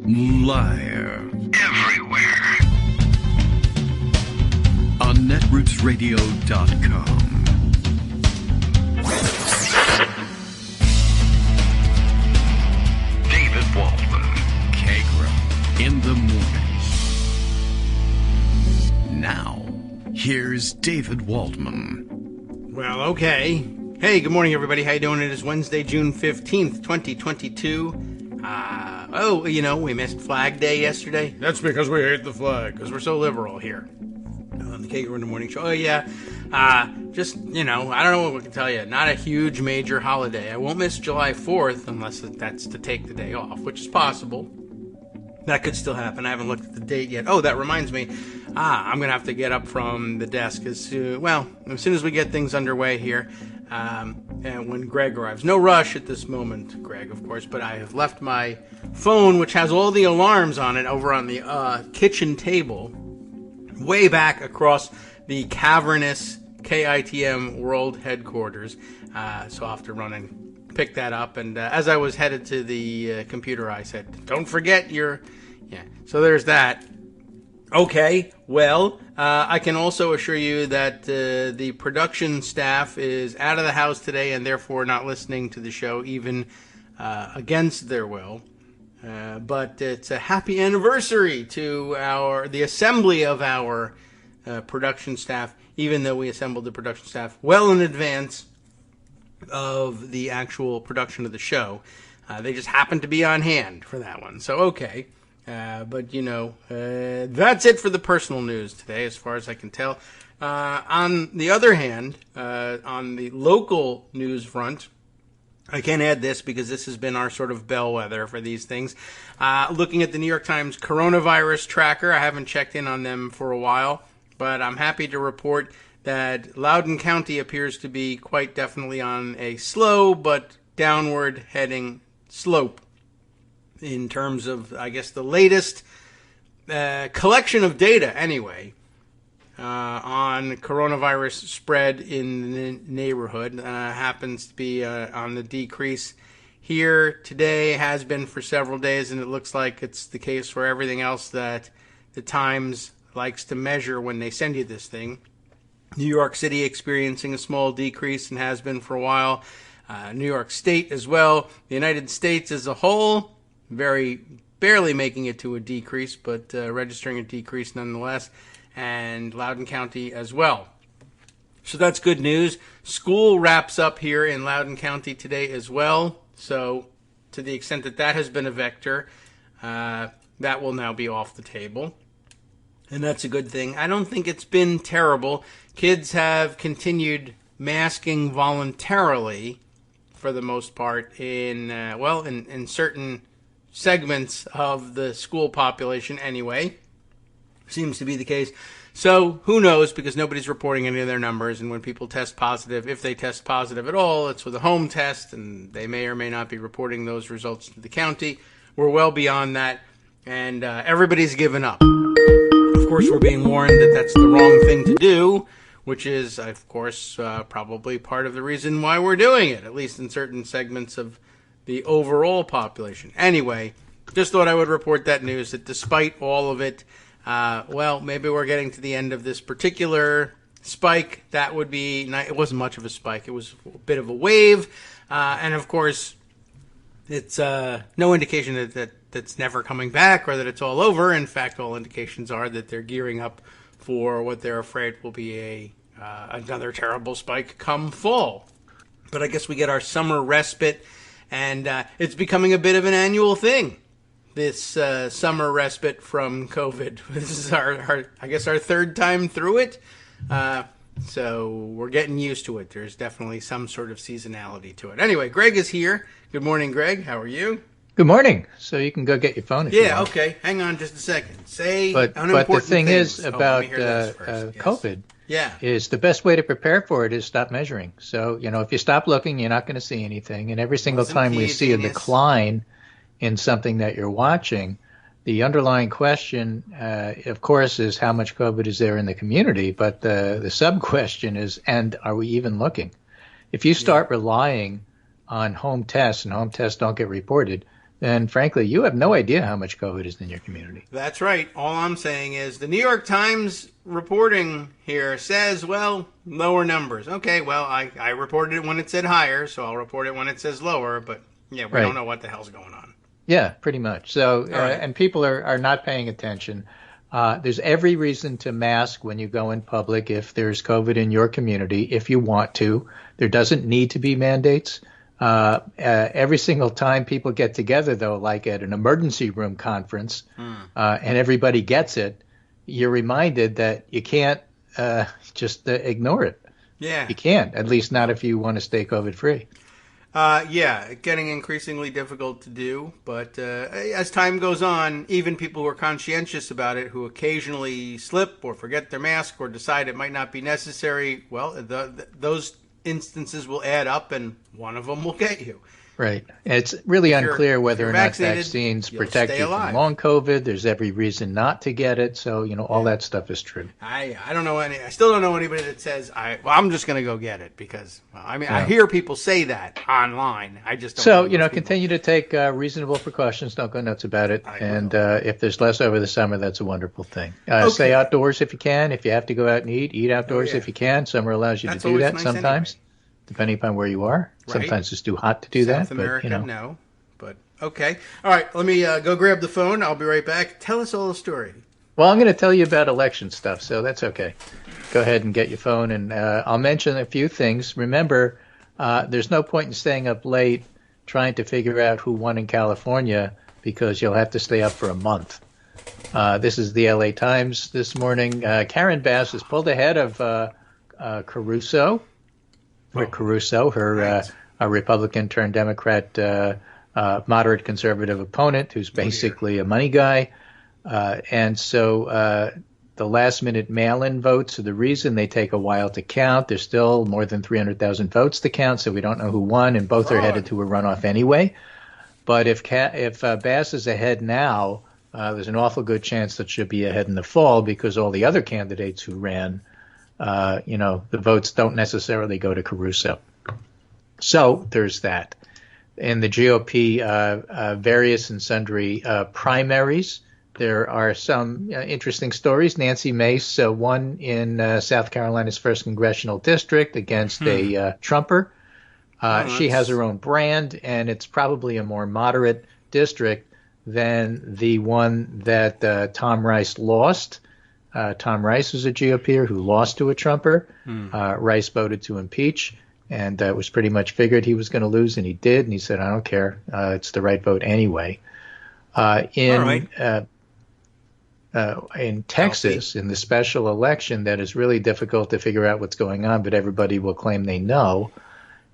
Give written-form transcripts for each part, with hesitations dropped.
Liar. Everywhere. On netrootsradio.com. David Waldman. Kagro. In the morning. Now, here's David Waldman. Well, okay. Hey, good morning, everybody. How you doing? It is Wednesday, June 15th, 2022. We missed Flag Day yesterday. That's because we hate the flag, because we're so liberal here on the Kagro in the Morning Show. Oh, yeah. I don't know what we can tell you. Not a huge major holiday. I won't miss July 4th unless that's to take the day off, which is possible. That could still happen. I haven't looked at the date yet. Oh, that reminds me. I'm going to have to get up from the desk as soon as we get things underway here. And when Greg arrives. No rush at this moment, Greg, of course, but I have left my phone, which has all the alarms on it, over on the kitchen table, way back across the cavernous KITM World Headquarters. So I'll have to run and pick that up. And as I was headed to the computer, I said, don't forget your... Yeah, so there's that. Okay, well, I can also assure you that the production staff is out of the house today and therefore not listening to the show, even against their will. But it's a happy anniversary to the assembly of our production staff, even though we assembled the production staff well in advance of the actual production of the show. They just happened to be on hand for that one. So, okay. But that's it for the personal news today, as far as I can tell. On the other hand, on the local news front, I can't add this because this has been our sort of bellwether for these things. Looking at the New York Times coronavirus tracker, I haven't checked in on them for a while, but I'm happy to report that Loudoun County appears to be quite definitely on a slow but downward heading slope. In terms of, I guess, the latest collection of data, anyway, on coronavirus spread in the neighborhood, happens to be on the decrease here today, has been for several days, and it looks like it's the case for everything else that the Times likes to measure when they send you this thing. New York City experiencing a small decrease and has been for a while. New York State as well. The United States as a whole, very barely making it to a decrease, but registering a decrease nonetheless, and Loudoun County as well. So that's good news. School wraps up here in Loudoun County today as well. So to the extent that that has been a vector, that will now be off the table. And that's a good thing. I don't think it's been terrible. Kids have continued masking voluntarily, for the most part, in certain segments of the school population anyway. Seems to be the case. So who knows, because nobody's reporting any of their numbers, and when people test positive, if they test positive at all, it's with a home test, and they may or may not be reporting those results to the county. We're well beyond that, and everybody's given up. Of course, we're being warned that that's the wrong thing to do, which is, of course, probably part of the reason why we're doing it, at least in certain segments of the overall population. Anyway, just thought I would report that news, that despite all of it, maybe we're getting to the end of this particular spike. That would be nice. It wasn't much of a spike. It was a bit of a wave. And, of course, it's no indication that's never coming back or that it's all over. In fact, all indications are that they're gearing up for what they're afraid will be another terrible spike come fall. But I guess we get our summer respite. And it's becoming a bit of an annual thing, this summer respite from COVID. This is our third time through it. So we're getting used to it. There's definitely some sort of seasonality to it. Anyway, Greg is here. Good morning, Greg. How are you? Good morning. So you can go get your phone if you want. Yeah, okay. Hang on just a second. But the thing is about COVID is the best way to prepare for it is stop measuring. So, if you stop looking, you're not going to see anything. And every single time we see a decline in something that you're watching, the underlying question, of course, is how much COVID is there in the community. But the sub-question is, and are we even looking? If you start relying on home tests, and home tests don't get reported, then frankly, you have no idea how much COVID is in your community. That's right. All I'm saying is the New York Times reporting here says, well, lower numbers. Okay, well, I reported it when it said higher, so I'll report it when it says lower, but yeah, we don't know what the hell's going on. Yeah, pretty much. So, and people are not paying attention. There's every reason to mask when you go in public if there's COVID in your community, if you want to. There doesn't need to be mandates. Every single time people get together, though, like at an emergency room conference, and everybody gets it, you're reminded that you can't just ignore it. Yeah. You can't, at least not if you want to stay COVID-free. Yeah, getting increasingly difficult to do. But as time goes on, even people who are conscientious about it, who occasionally slip or forget their mask or decide it might not be necessary, well, those instances will add up and one of them will get you. Right. It's really unclear whether or not vaccines protect you from long COVID. There's every reason not to get it. So, all that stuff is true. I don't know I still don't know anybody that says, I'm just going to go get it because, I hear people say that online. I just don't So, continue to take reasonable precautions. Don't go nuts about it. And if there's less over the summer, that's a wonderful thing. Stay outdoors if you can. If you have to go out and eat outdoors if you can. Summer allows you to do that sometimes. Anyway. Depending upon where you are. Right. Sometimes it's too hot to do South America, no. But, okay. All right, let me go grab the phone. I'll be right back. Tell us all the story. Well, I'm going to tell you about election stuff, so that's okay. Go ahead and get your phone, and I'll mention a few things. Remember, there's no point in staying up late trying to figure out who won in California because you'll have to stay up for a month. This is the LA Times this morning. Karen Bass has pulled ahead of Caruso. Rick Caruso, her Republican turned Democrat, moderate conservative opponent, who's basically a money guy. And so the last minute mail-in votes are the reason they take a while to count. There's still more than 300,000 votes to count, so we don't know who won, and both are headed to a runoff anyway. But if Bass is ahead now, there's an awful good chance that she'll be ahead in the fall because all the other candidates who ran the votes don't necessarily go to Caruso. So there's that. In the GOP various and sundry primaries, there are some interesting stories. Nancy Mace won in South Carolina's 1st Congressional District against a Trumper. She has her own brand, and it's probably a more moderate district than the one that Tom Rice lost. Tom Rice was a GOPer who lost to a Trumper. Rice voted to impeach, and it was pretty much figured he was going to lose, and he did. And he said, I don't care. It's the right vote anyway. In Texas, in the special election that is really difficult to figure out what's going on, but everybody will claim they know,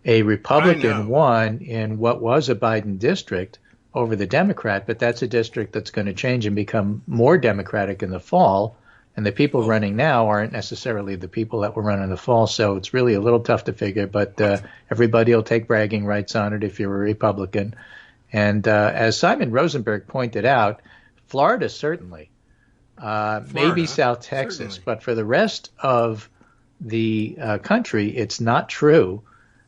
a Republican won in what was a Biden district over the Democrat, but that's a district that's going to change and become more Democratic in the fall. And the people running now aren't necessarily the people that were running in the fall, so it's really a little tough to figure. But everybody will take bragging rights on it if you're a Republican. And as Simon Rosenberg pointed out, Florida certainly, maybe South Texas, certainly. But for the rest of the country, it's not true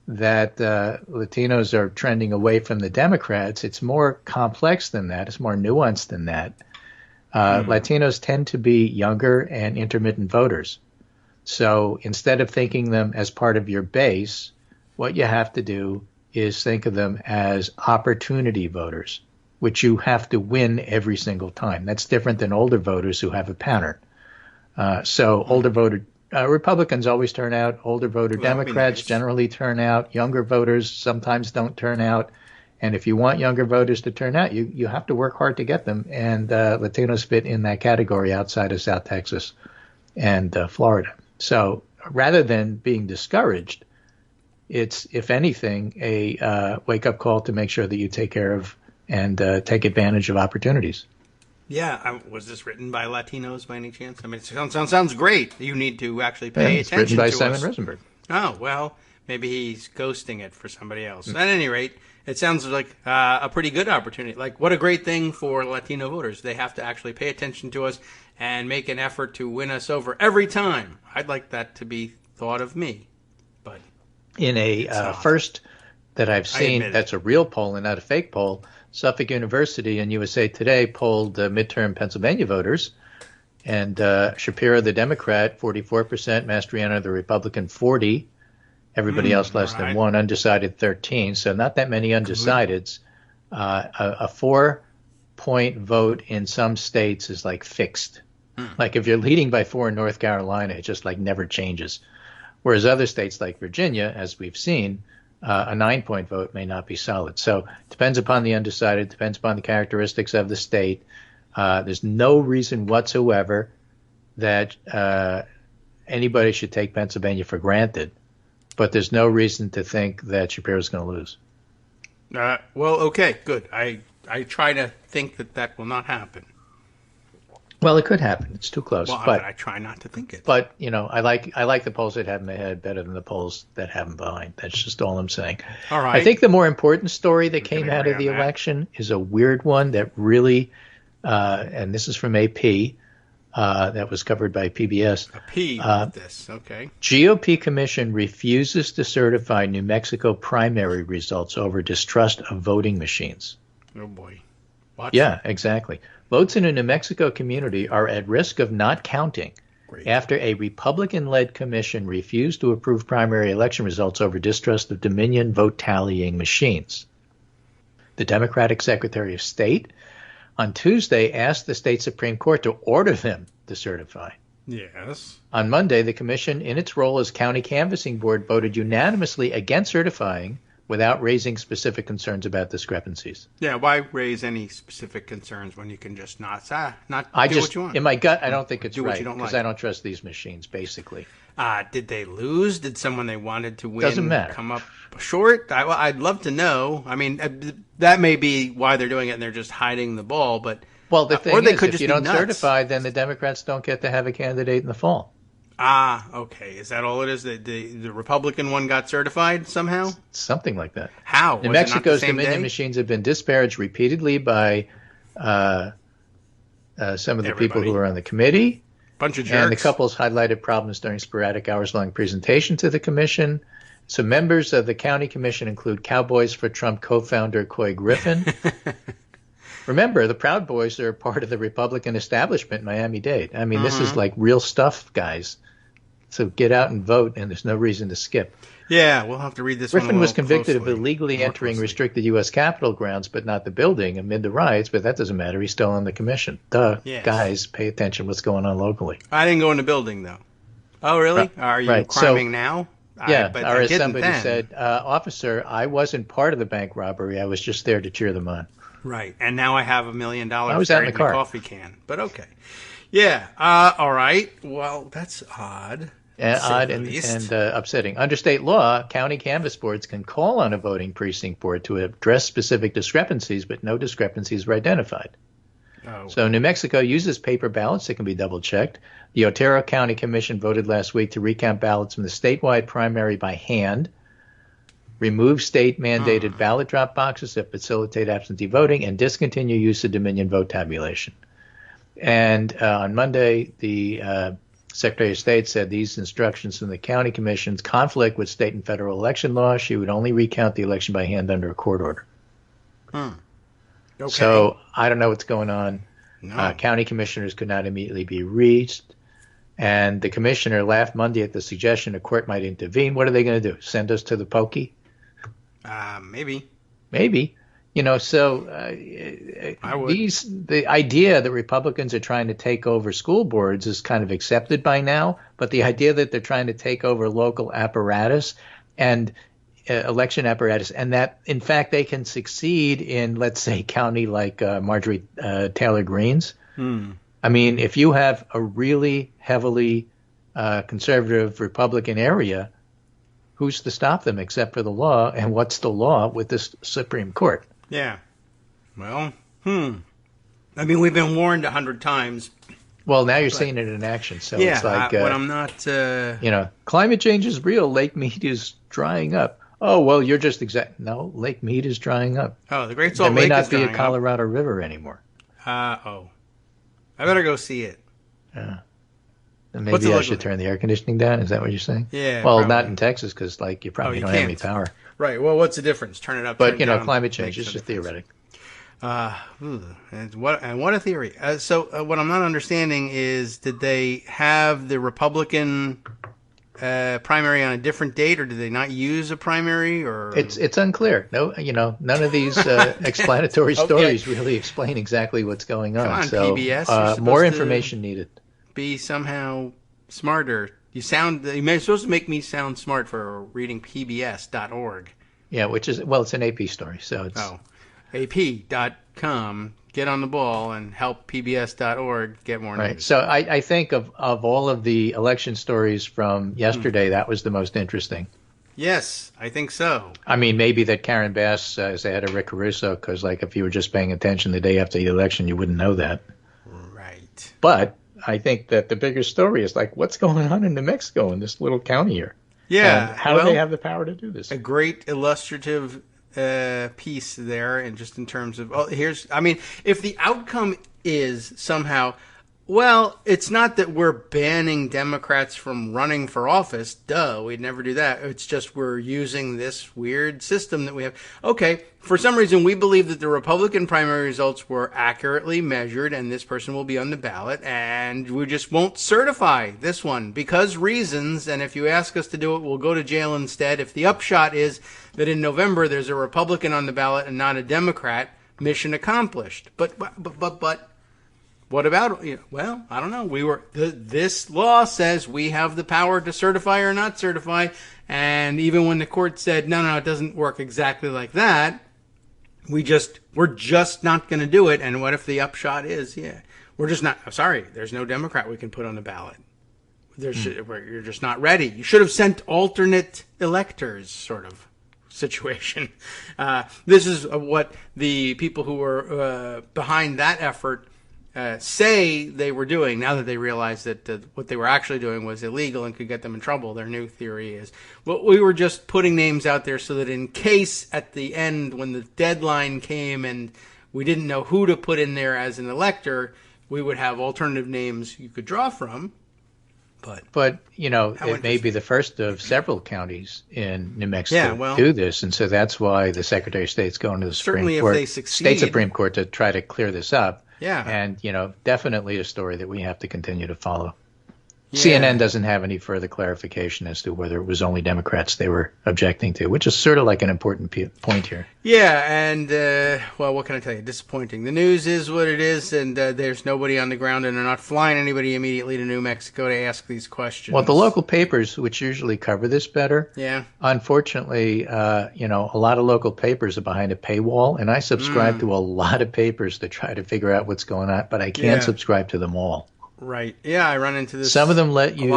that Latinos are trending away from the Democrats. It's more complex than that. It's more nuanced than that. Latinos tend to be younger and intermittent voters. So instead of thinking them as part of your base, what you have to do is think of them as opportunity voters, which you have to win every single time. That's different than older voters who have a pattern. So older voter Republicans always turn out. Older voter Democrats generally turn out. Younger voters sometimes don't turn out. And if you want younger voters to turn out, you have to work hard to get them. And Latinos fit in that category outside of South Texas and Florida. So rather than being discouraged, it's, if anything, a wake-up call to make sure that you take care of and take advantage of opportunities. Yeah. Was this written by Latinos by any chance? I mean, it sounds great. You need to actually pay attention to us. It's written by Simon Rosenberg. Oh, well, maybe he's ghosting it for somebody else. At any rate, it sounds like a pretty good opportunity. Like, what a great thing for Latino voters. They have to actually pay attention to us and make an effort to win us over every time. I'd like that to be thought of me. But in a first that I've seen that's a real poll and not a fake poll. Suffolk University and USA Today polled midterm Pennsylvania voters, and Shapiro, the Democrat, 44%, Mastriano, the Republican, 40%, everybody else less than 1%, undecided 13%, so not that many undecideds. A 4-point vote in some states is like fixed. Like if you're leading by 4 in North Carolina, it just like never changes. Whereas other states like Virginia, as we've seen, a 9-point vote may not be solid. So it depends upon the undecided, depends upon the characteristics of the state. There's no reason whatsoever that anybody should take Pennsylvania for granted, but there's no reason to think that Shapiro's going to lose. Well, okay, good. I try to think that will not happen. Well, it could happen. It's too close. Well, but I try not to think it. But, you know, I like the polls that have them ahead better than the polls that have them behind. That's just all I'm saying. All right. I think the more important story that came out of the election is a weird one that really, and this is from AP, that was covered by PBS. This, okay. GOP commission refuses to certify New Mexico primary results over distrust of voting machines. Oh, boy. What? Yeah, exactly. Votes in a New Mexico community are at risk of not counting after a Republican-led commission refused to approve primary election results over distrust of Dominion vote tallying machines. The Democratic Secretary of State on Tuesday asked the state Supreme Court to order them to certify. Yes. On Monday, the commission, in its role as county canvassing board, voted unanimously against certifying without raising specific concerns about discrepancies. Yeah, why raise any specific concerns when you can just not do what you want? In my gut, I don't think it's right because I don't trust these machines, basically. Did they lose? Did someone they wanted to win Doesn't matter. Come up short? I'd love to know. I mean, that may be why they're doing it and they're just hiding the ball. But well, the thing is, if you don't certify, then the Democrats don't get to have a candidate in the fall. Okay. Is that all it is? The Republican one got certified somehow? Something like that. How? New Mexico's Dominion machines have been disparaged repeatedly by some of the people who are on the committee. Bunch of jerks. And the couples highlighted problems during sporadic hours-long presentation to the commission. Some members of the county commission include Cowboys for Trump co-founder Coy Griffin. Remember, the Proud Boys are part of the Republican establishment in Miami-Dade. I mean, this is like real stuff, guys. So get out and vote, and there's no reason to skip. Yeah, we'll have to read this Griffin one was convicted of illegally entering restricted U.S. Capitol grounds, but not the building, amid the riots, but that doesn't matter. He's still on the commission. Guys, pay attention what's going on locally. I didn't go in the building, though. Oh, really? Are you criming now? Yeah, or as somebody said, officer, I wasn't part of the bank robbery. I was just there to cheer them on. Right, and now I have $1 million I was out in the car. Coffee can. But okay. Yeah, all right. Well, that's odd. Odd and upsetting. Under state law, county canvass boards can call on a voting precinct board to address specific discrepancies, but no discrepancies were identified. Oh. So New Mexico uses paper ballots that can be double-checked. The Otero County Commission voted last week to recount ballots from the statewide primary by hand, remove state-mandated ballot drop boxes that facilitate absentee voting, and discontinue use of Dominion vote tabulation. And on Monday, the Secretary of State said these instructions from the county commissions conflict with state and federal election law. She would only recount the election by hand under a court order. Okay. So I don't know what's going on. No. County commissioners could not immediately be reached. And the commissioner laughed Monday at the suggestion a court might intervene. What are they going to do? Send us to the pokey? Maybe. You know, so the idea that Republicans are trying to take over school boards is kind of accepted by now, but the idea that they're trying to take over local apparatus and election apparatus, and that, in fact, they can succeed in, let's say, county like Marjorie Taylor Greene's. I mean, if you have a really heavily conservative Republican area, who's to stop them except for the law? And what's the law with this Supreme Court? Yeah. Well, I mean, we've been warned 100 times. Well, now you're seeing it in action. So it's like, but I'm not. Climate change is real. Lake Mead is drying up. Oh, well, you're just No, Lake Mead is drying up. Oh, the Great Salt Lake is drying up. There may not be a Colorado River anymore. I better go see it. Yeah. Maybe I should turn the air conditioning down. Is that what you're saying? Yeah. Well, probably. Not in Texas because you probably don't have any power. Right. Well, what's the difference? Turn it up. But climate change is just theoretic. And what a theory. So what I'm not understanding is, did they have the Republican primary on a different date, or did they not use a primary? Or it's unclear. No, none of these explanatory stories really explain exactly what's going on. Come on, so PBS, more information needed. Be somehow smarter. You're supposed to make me sound smart for reading PBS.org. Yeah, it's an AP story, so it's AP.com. Get on the ball and help PBS.org get more news. Right. So I think of all of the election stories from yesterday, that was the most interesting. Yes, I think so. I mean, maybe that Karen Bass is ahead of Rick Caruso because, if you were just paying attention the day after the election, you wouldn't know that. Right. But I think that the bigger story is what's going on in New Mexico in this little county here. Yeah. And how do they have the power to do this? A great illustrative piece there, and just in terms of if the outcome is somehow, well, it's not that we're banning Democrats from running for office, we'd never do that. It's just we're using this weird system that we have. Okay, for some reason we believe that the Republican primary results were accurately measured and this person will be on the ballot, and we just won't certify this one because reasons, and if you ask us to do it, we'll go to jail instead. If the upshot is that in November there's a Republican on the ballot and not a Democrat, mission accomplished. But what about, well, I don't know. This law says we have the power to certify or not certify, and even when the court said no, it doesn't work exactly like that, we're just not going to do it. And what if the upshot is, we're just not, sorry, there's no Democrat we can put on the ballot. You're just not ready. You should have sent alternate electors, sort of situation. This is what the people who were behind that effort say they were doing. Now that they realize that what they were actually doing was illegal and could get them in trouble, their new theory is, well, we were just putting names out there so that in case at the end when the deadline came and we didn't know who to put in there as an elector, we would have alternative names you could draw from. But it may be the first of several counties in New Mexico do this, and so that's why the Secretary of State's going to the Supreme Court, State Supreme Court, to try to clear this up. Yeah, and definitely a story that we have to continue to follow. Yeah. CNN doesn't have any further clarification as to whether it was only Democrats they were objecting to, which is sort of like an important point here. Yeah, and, well, what can I tell you? Disappointing. The news is what it is, and there's nobody on the ground, and they're not flying anybody immediately to New Mexico to ask these questions. Well, the local papers, which usually cover this better, unfortunately, a lot of local papers are behind a paywall, and I subscribe to a lot of papers to try to figure out what's going on, but I can't subscribe to them all. Right. Yeah, I run into this. Some of them let you,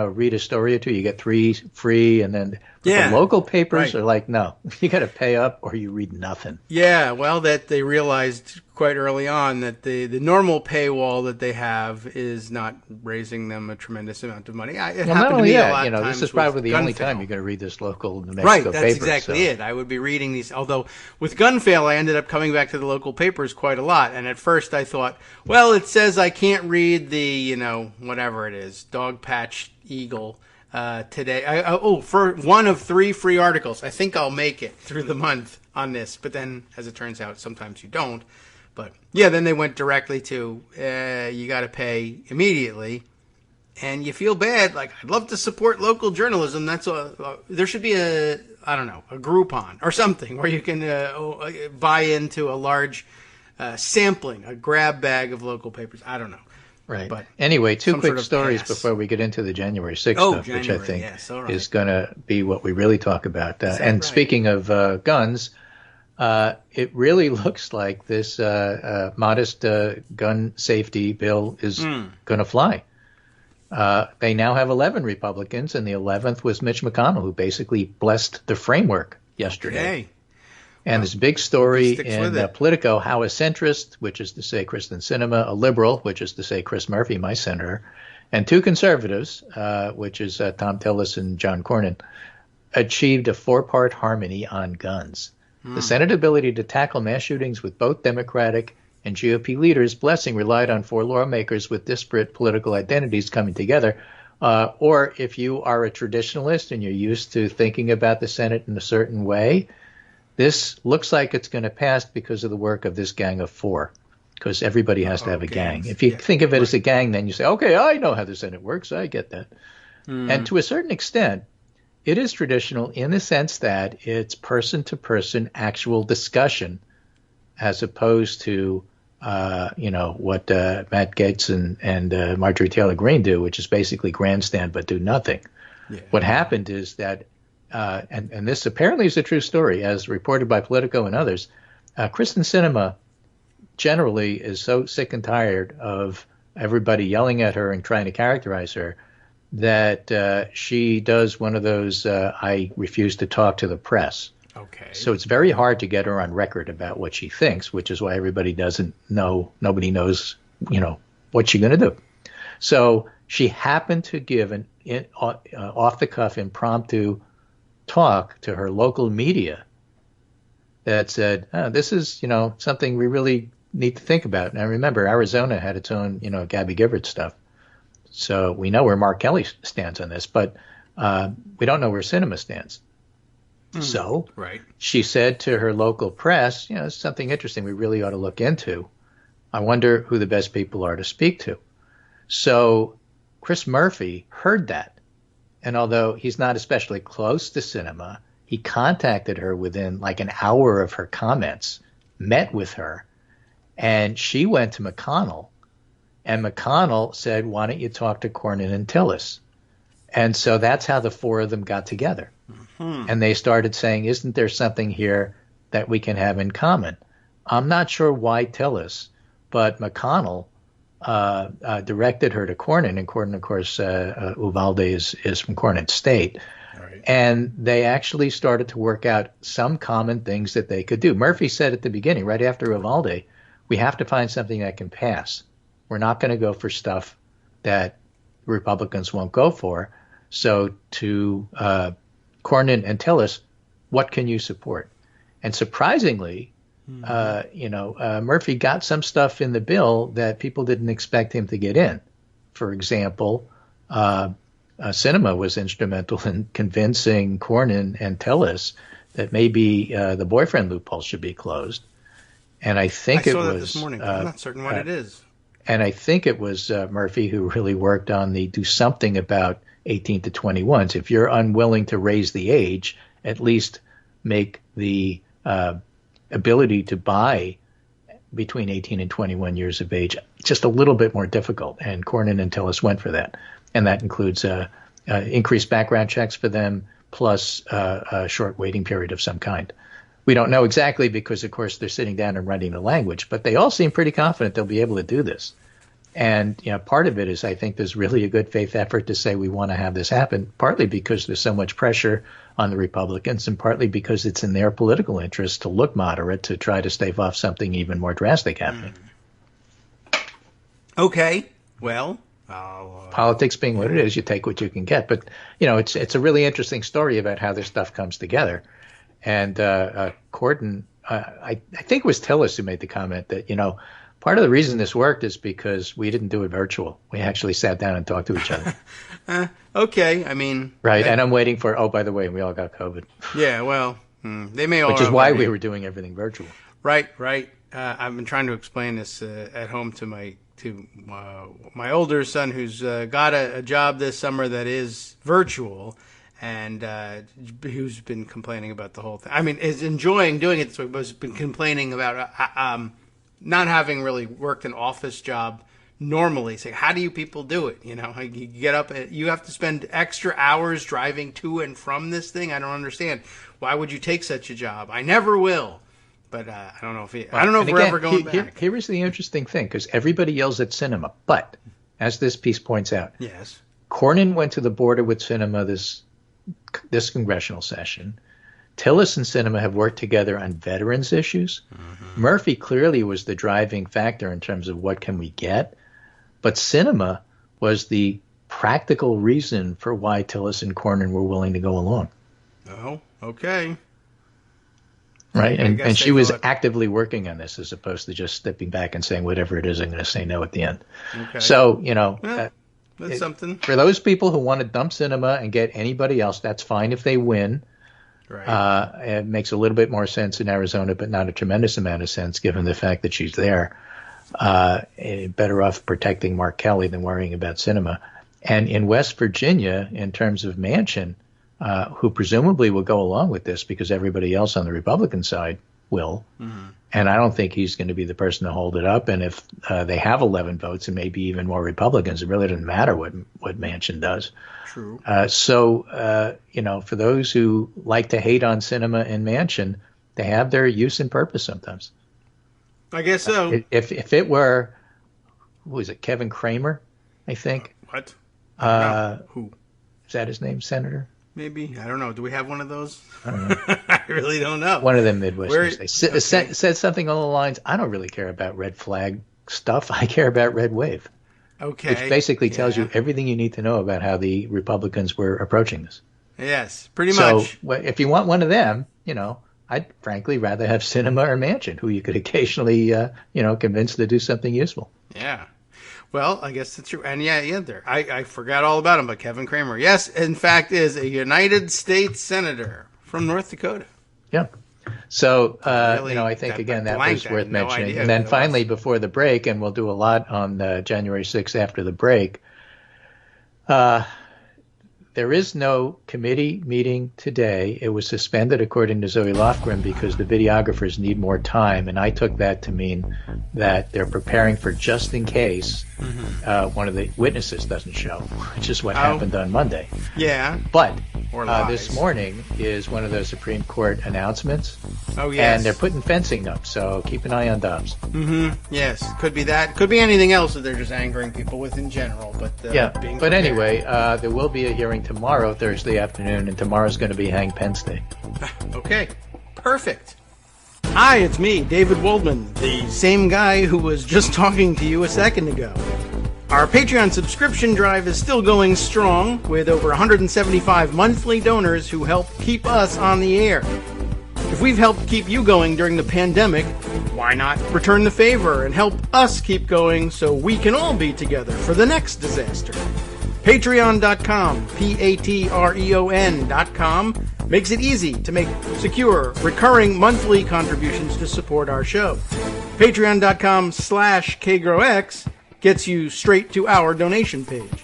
read a story or two. You get 3 free, and then the local papers are like, no, you got to pay up or you read nothing. Yeah, well, that they realized quite early on that the normal paywall that they have is not raising them a tremendous amount of money. Not only that, this is probably the only time you're going to read this local New Mexico paper. Right, that's exactly it. I would be reading these. Although with Gunfail, I ended up coming back to the local papers quite a lot. And at first I thought, well, it says I can't read the, whatever it is, Dog Patch Eagle today. For one of 3 free articles. I think I'll make it through the month on this. But then, as it turns out, sometimes you don't. But yeah, then they went directly to you got to pay immediately, and you feel bad. Like, I'd love to support local journalism. There should be a Groupon or something where you can buy into a large sampling, a grab bag of local papers. I don't know. Right. But anyway, 2 quick stories before we get into the January 6th stuff, which I think is going to be what we really talk about. And speaking of guns. It really looks like this modest gun safety bill is going to fly. They now have 11 Republicans, and the 11th was Mitch McConnell, who basically blessed the framework yesterday. Okay. And this big story in Politico, how a centrist, which is to say Kristen Sinema, a liberal, which is to say Chris Murphy, my senator, and 2 conservatives, which is Tom Tillis and John Cornyn, achieved a 4-part harmony on guns. The Senate ability to tackle mass shootings with both Democratic and GOP leaders' blessing relied on 4 lawmakers with disparate political identities coming together. Or if you are a traditionalist and you're used to thinking about the Senate in a certain way, this looks like it's going to pass because of the work of this gang of 4, because everybody has to have a gang. If you think of it as a gang, then you say, okay, I know how the Senate works. I get that. And to a certain extent, it is traditional in the sense that it's person-to-person actual discussion as opposed to, what Matt Gaetz and Marjorie Taylor Greene do, which is basically grandstand but do nothing. Yeah. What happened is that, and this apparently is a true story, as reported by Politico and others, Kristen Sinema generally is so sick and tired of everybody yelling at her and trying to characterize her that she does one of those I refuse to talk to the press. Okay. So it's very hard to get her on record about what she thinks, which is why everybody doesn't know. Nobody knows, what she's going to do. So she happened to give an off-the-cuff impromptu talk to her local media that said, this is, something we really need to think about. Now, remember, Arizona had its own, Gabby Giffords stuff. So we know where Mark Kelly stands on this, but we don't know where Sinema stands. So she said to her local press, it's something interesting we really ought to look into. I wonder who the best people are to speak to. So Chris Murphy heard that. And although he's not especially close to Sinema, he contacted her within like an hour of her comments, met with her, and she went to McConnell. And McConnell said, why don't you talk to Cornyn and Tillis? And so that's how the 4 of them got together. And they started saying, isn't there something here that we can have in common? I'm not sure why Tillis, but McConnell directed her to Cornyn. And Cornyn, of course, Uvalde is from Cornyn State. Right. And they actually started to work out some common things that they could do. Murphy said at the beginning, right after Uvalde, we have to find something that can pass. We're not going to go for stuff that Republicans won't go for. So to Cornyn and Tillis, what can you support? And surprisingly, Murphy got some stuff in the bill that people didn't expect him to get in. For example, Sinema was instrumental in convincing Cornyn and Tillis that maybe the boyfriend loophole should be closed. And I think I saw that this morning. I'm not certain what it is. And I think it was Murphy who really worked on the do something about 18 to 21s. If you're unwilling to raise the age, at least make the ability to buy between 18 and 21 years of age just a little bit more difficult. And Cornyn and Tillis went for that. And that includes increased background checks for them, plus a short waiting period of some kind. We don't know exactly because, of course, they're sitting down and writing the language, but they all seem pretty confident they'll be able to do this. And part of it is I think there's really a good faith effort to say we want to have this happen, partly because there's so much pressure on the Republicans and partly because it's in their political interest to look moderate to try to stave off something even more drastic happening. Okay, well. Politics being what it is, you take what you can get. But, it's a really interesting story about how this stuff comes together. And Cornyn, I think it was Tillis who made the comment that, part of the reason this worked is because we didn't do it virtual. We actually sat down and talked to each other. Okay, I mean. Right, and I'm waiting for, by the way, we all got COVID. Yeah, well, they may all. Which is why we were doing everything virtual. Right. I've been trying to explain this at home to my older son who's got a job this summer that is virtual. And who's been complaining about the whole thing. I mean, is enjoying doing it this way, but has been complaining about not having really worked an office job normally. Say, how do you people do it? You get up, you have to spend extra hours driving to and from this thing. I don't understand. Why would you take such a job? I never will. But I don't know if we're ever going back. Here is the interesting thing, because everybody yells at Sinema, but as this piece points out, yes, Cornyn went to the border with Sinema this congressional session. Tillis and Sinema have worked together on veterans issues. Mm-hmm. Murphy clearly was the driving factor in terms of what can we get, but Sinema was the practical reason for why Tillis and Cornyn were willing to go along. Oh, okay. Right. And she was actively working on this as opposed to just stepping back and saying, whatever it is, I'm going to say no at the end. Okay. So, that's something. For those people who want to dump cinema and get anybody else, that's fine if they win. Right. It makes a little bit more sense in Arizona, but not a tremendous amount of sense given the fact that she's there. Better off protecting Mark Kelly than worrying about cinema. And in West Virginia, in terms of Manchin, who presumably will go along with this because everybody else on the Republican side will. Mm-hmm. And I don't think he's going to be the person to hold it up. And if they have 11 votes and maybe even more Republicans, it really doesn't matter what Manchin does. True. So, for those who like to hate on cinema and Manchin, they have their use and purpose sometimes. I guess so. If it were, who is it, Kevin Kramer, I think? What? Who? Is that his name, Senator? Maybe. I don't know. Do we have one of those? I don't know. I really don't know. One of them Midwestern states. Said something along the lines, I don't really care about red flag stuff. I care about red wave. Okay. Which basically tells you everything you need to know about how the Republicans were approaching this. Yes, pretty much. So if you want one of them, I'd frankly rather have Sinema or Manchin, who you could occasionally, convince to do something useful. Yeah. Well, I guess that's true. And I forgot all about him, but Kevin Kramer, yes, in fact, is a United States Senator from North Dakota. Yeah. So, I think, again, that was worth mentioning. And then finally, before the break, and we'll do a lot on January 6th after the break, there is no committee meeting today. It was suspended, according to Zoe Lofgren, because the videographers need more time. And I took that to mean that they're preparing for just in case one of the witnesses doesn't show, which is what happened on Monday. Yeah. But this morning is one of those Supreme Court announcements. Oh, yes. And they're putting fencing up, so keep an eye on Dobbs. Mm-hmm. Yes. Could be that. Could be anything else that they're just angering people with in general. But anyway, there will be a hearing tomorrow, Thursday afternoon, and tomorrow's going to be Hang Pence Day. Okay. Perfect. Hi, it's me, David Waldman, the same guy who was just talking to you a second ago. Our Patreon subscription drive is still going strong, with over 175 monthly donors who help keep us on the air. If we've helped keep you going during the pandemic, why not return the favor and help us keep going so we can all be together for the next disaster? Patreon.com, Patreon.com, makes it easy to make secure, recurring monthly contributions to support our show. Patreon.com/KagroX gets you straight to our donation page.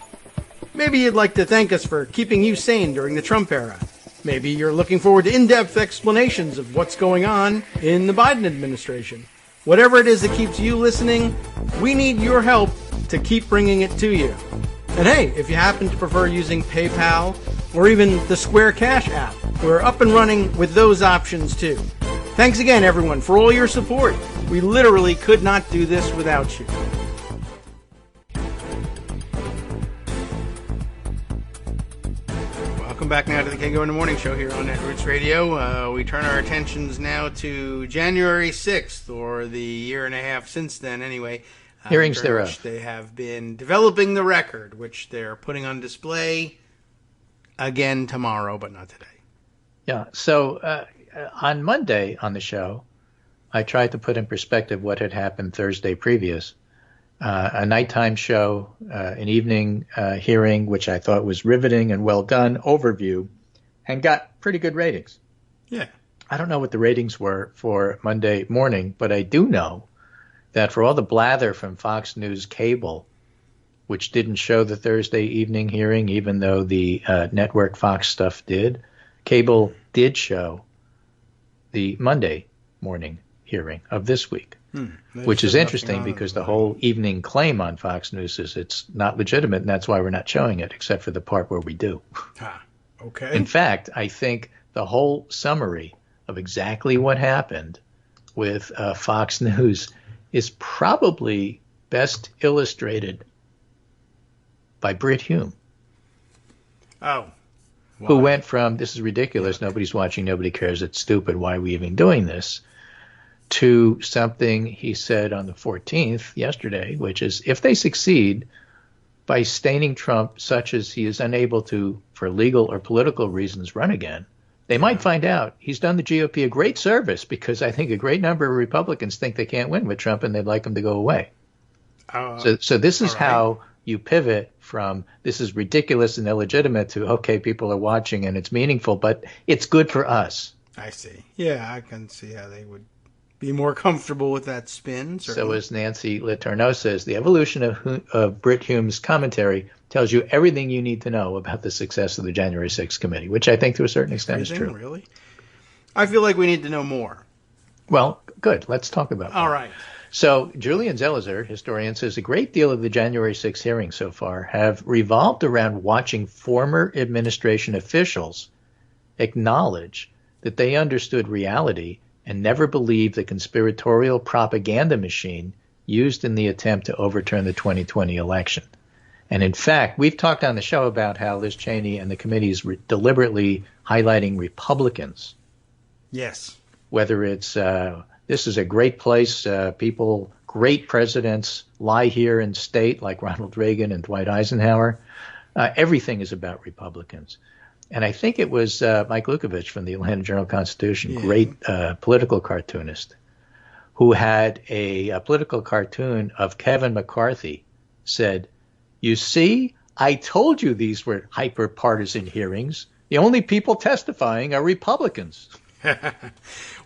Maybe you'd like to thank us for keeping you sane during the Trump era. Maybe you're looking forward to in-depth explanations of what's going on in the Biden administration. Whatever it is that keeps you listening, we need your help to keep bringing it to you. And hey, if you happen to prefer using PayPal or even the Square Cash app, we're up and running with those options too. Thanks again, everyone, for all your support. We literally could not do this without you. Welcome back now to the Kagro in the Morning Show here on Netroots Radio. We turn our attentions now to January 6th, or the year and a half since then anyway. Hearings thereof. They have been developing the record, which they're putting on display again tomorrow, but not today. Yeah, so on Monday on the show, I tried to put in perspective what had happened Thursday previous. A nighttime show, an evening hearing, which I thought was riveting and well done, overview, and got pretty good ratings. Yeah. I don't know what the ratings were for Monday morning, but I do know that for all the blather from Fox News Cable, which didn't show the Thursday evening hearing, even though the network Fox stuff did, Cable did show the Monday morning hearing of this week. Which is interesting because the whole evening claim on Fox News is it's not legitimate, and that's why we're not showing it, except for the part where we do. Okay. In fact, I think the whole summary of exactly what happened with Fox News is probably best illustrated by Brit Hume. Oh. Why? Who went from, this is ridiculous, nobody's watching, nobody cares, it's stupid, why are we even doing this, to something he said on the 14th, yesterday, which is if they succeed by staining Trump such as he is unable to, for legal or political reasons, run again, They might find out he's done the GOP a great service, because I think a great number of Republicans think they can't win with Trump and they'd like him to go away. So this is how you pivot from this is ridiculous and illegitimate to, okay, people are watching and it's meaningful, but it's good for us. I see. Yeah, I can see how they would be more comfortable with that spin. Certainly. So as Nancy Letourneau says, the evolution of Brit Hume's commentary tells you everything you need to know about the success of the January 6th committee, which I think to a certain extent is true. Really? I feel like we need to know more. Well, good. Let's talk about that. All right. So Julian Zelizer, historian, says a great deal of the January 6th hearings so far have revolved around watching former administration officials acknowledge that they understood reality and never believed the conspiratorial propaganda machine used in the attempt to overturn the 2020 election. And in fact, we've talked on the show about how Liz Cheney and the committees deliberately highlighting Republicans. Yes. Whether it's this is a great place, great presidents lie here in state like Ronald Reagan and Dwight Eisenhower. Everything is about Republicans. And I think it was Mike Lukovich from the Atlanta Journal-Constitution, great political cartoonist, who had a political cartoon of Kevin McCarthy, said, "You see, I told you these were hyper-partisan hearings. The only people testifying are Republicans."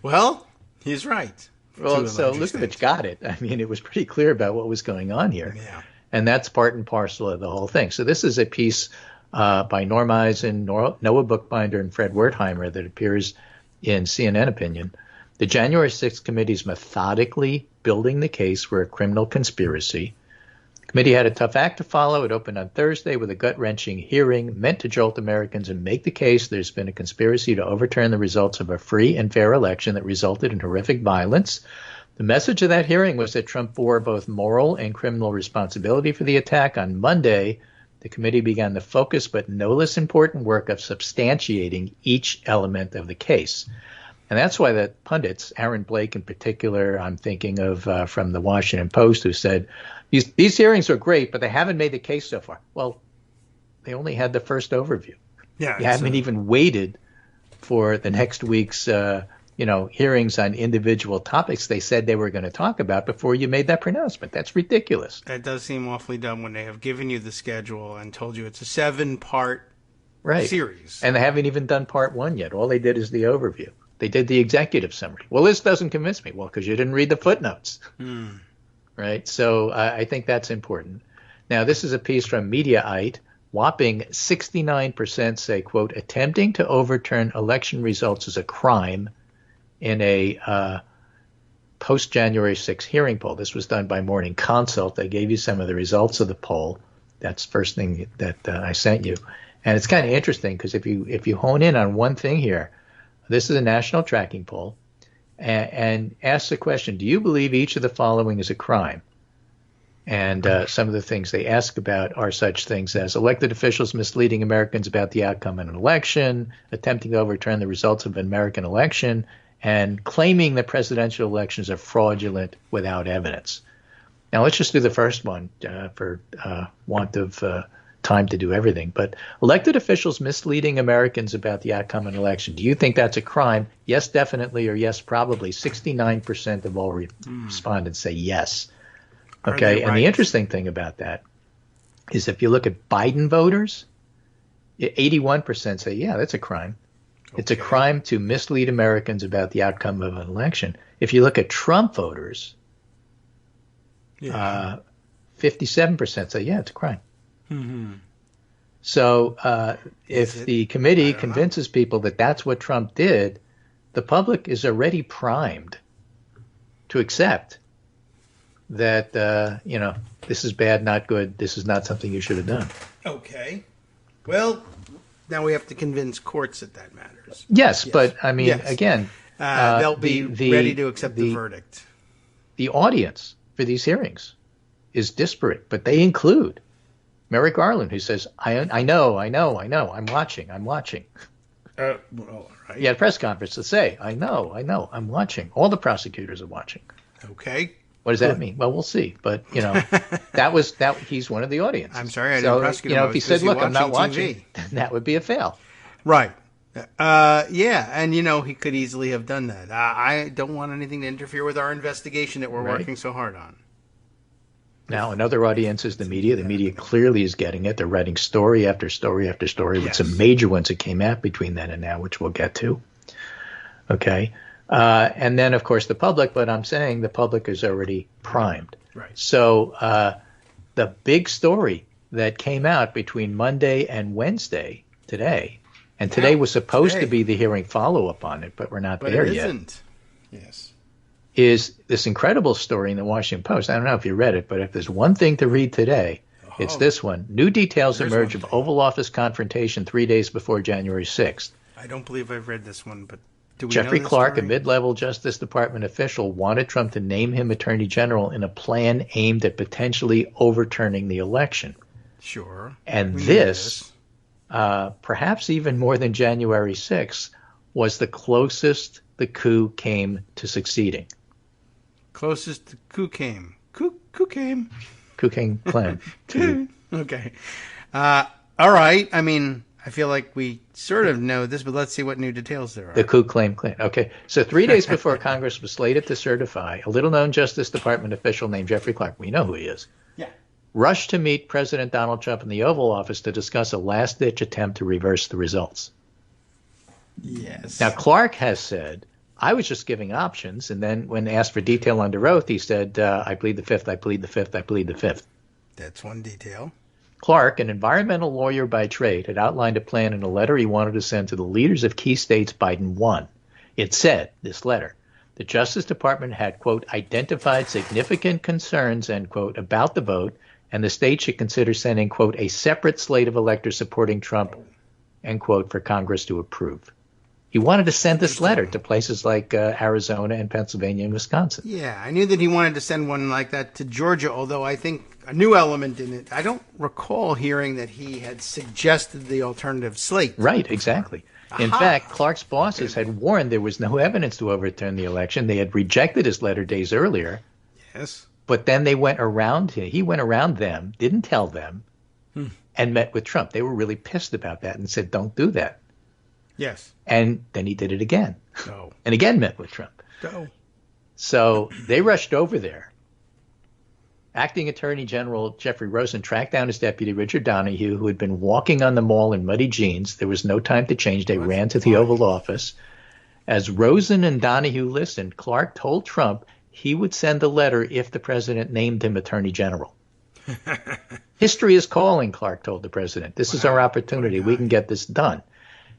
Well, he's right. Well, so Lukovich got it. I mean, it was pretty clear about what was going on here. Yeah. And that's part and parcel of the whole thing. So this is a piece by Norm Eisen, Noah Bookbinder, and Fred Wertheimer that appears in CNN Opinion. The January 6th committee is methodically building the case for a criminal conspiracy. The committee had a tough act to follow. It opened on Thursday with a gut-wrenching hearing meant to jolt Americans and make the case there's been a conspiracy to overturn the results of a free and fair election that resulted in horrific violence. The message of that hearing was that Trump bore both moral and criminal responsibility for the attack. On Monday, the committee began the focus but no less important work of substantiating each element of the case. And that's why the pundits, Aaron Blake in particular, I'm thinking of from the Washington Post, who said, these hearings are great, but they haven't made the case so far. Well, they only had the first overview. Yeah, you haven't even waited for the next week's hearings on individual topics they said they were going to talk about before you made that pronouncement. That's ridiculous. That does seem awfully dumb when they have given you the schedule and told you it's a 7-part series. And they haven't even done part 1 yet. All they did is the overview. They did the executive summary. Well, this doesn't convince me. Well, because you didn't read the footnotes. Right? So I think that's important. Now, this is a piece from Mediaite. Whopping 69% say, quote, attempting to overturn election results is a crime in a post-January 6th hearing poll. This was done by Morning Consult. I gave you some of the results of the poll. That's the first thing that I sent you. And it's kind of interesting because if you hone in on one thing here, this is a national tracking poll, and ask the question, do you believe each of the following is a crime? And some of the things they ask about are such things as elected officials misleading Americans about the outcome of an election, attempting to overturn the results of an American election, and claiming that presidential elections are fraudulent without evidence. Now, let's just do the first one for want of time to do everything. But elected officials misleading Americans about the outcome of an election. Do you think that's a crime? Yes, definitely, or yes, probably. 69% of all respondents say yes. Okay, and the interesting thing about that is if you look at Biden voters, 81% say, yeah, that's a crime. Okay. It's a crime to mislead Americans about the outcome of an election. If you look at Trump voters, 57% say, yeah, it's a crime. Mm-hmm. So if the committee convinces people that that's what Trump did, the public is already primed to accept that, this is bad, not good. This is not something you should have done. Okay. Well, now we have to convince courts that matters. Yes. But, I mean, again, they'll be ready to accept the verdict. The audience for these hearings is disparate, but they include Merrick Garland, who says, I know, I'm watching. Well, right. He had a press conference to say, I know, I'm watching. All the prosecutors are watching. Okay. What does that mean? Well, we'll see. But, he's one of the audience. I'm sorry, I didn't prosecute him. If he said, look, I'm not watching, then that would be a fail. Right. Yeah, and he could easily have done that. I don't want anything to interfere with our investigation that we're working so hard on. Now, another audience is the media. The media clearly is getting it. They're writing story after story after story with some major ones that came out between then and now, which we'll get to. Okay. And then, of course, the public, but I'm saying the public is already primed. Right. So the big story that came out between Monday and Wednesday today, and today was supposed to be the hearing follow-up on it, but we're not there yet. But it isn't. Yes. Is this incredible story in the Washington Post. I don't know if you read it, but if there's one thing to read today, it's this one. New details emerge of Oval Office confrontation 3 days before January 6th. I don't believe I've read this one, but do we Jeffrey know this Clark, story? a mid-level Justice Department official, wanted Trump to name him Attorney General in a plan aimed at potentially overturning the election. Sure. And this, perhaps even more than January 6th, was the closest the coup came to succeeding. Closest the coup came. Coup came. Coup came plan. Okay. All right. I mean, I feel like we sort of know this, but let's see what new details there are. The coup claim. Okay. So 3 days before Congress was slated to certify, a little-known Justice Department official named Jeffrey Clark, we know who he is, rushed to meet President Donald Trump in the Oval Office to discuss a last-ditch attempt to reverse the results. Yes. Now, Clark has said, I was just giving options, and then when asked for detail under oath, he said, I plead the fifth, I plead the fifth, I plead the fifth. That's one detail. Clark, an environmental lawyer by trade, had outlined a plan in a letter he wanted to send to the leaders of key states Biden won. It said, this letter, the Justice Department had, quote, identified significant concerns, end quote, about the vote, and the state should consider sending, quote, a separate slate of electors supporting Trump, end quote, for Congress to approve. He wanted to send this letter to places like Arizona and Pennsylvania and Wisconsin. Yeah, I knew that he wanted to send one like that to Georgia, although I think a new element in it. I don't recall hearing that he had suggested the alternative slate. Right, exactly. In fact, Clark's bosses had warned there was no evidence to overturn the election. They had rejected his letter days earlier. Yes. But then they went around him. He went around them, didn't tell them, and met with Trump. They were really pissed about that and said, don't do that. Yes. And then he did it again. Oh. And again met with Trump. Oh. So they rushed over there. Acting Attorney General Jeffrey Rosen tracked down his deputy, Richard Donahue, who had been walking on the mall in muddy jeans. There was no time to change. They ran to the Oval Office. As Rosen and Donahue listened, Clark told Trump he would send a letter if the president named him Attorney General. History is calling, Clark told the president. This is our opportunity. We can get this done.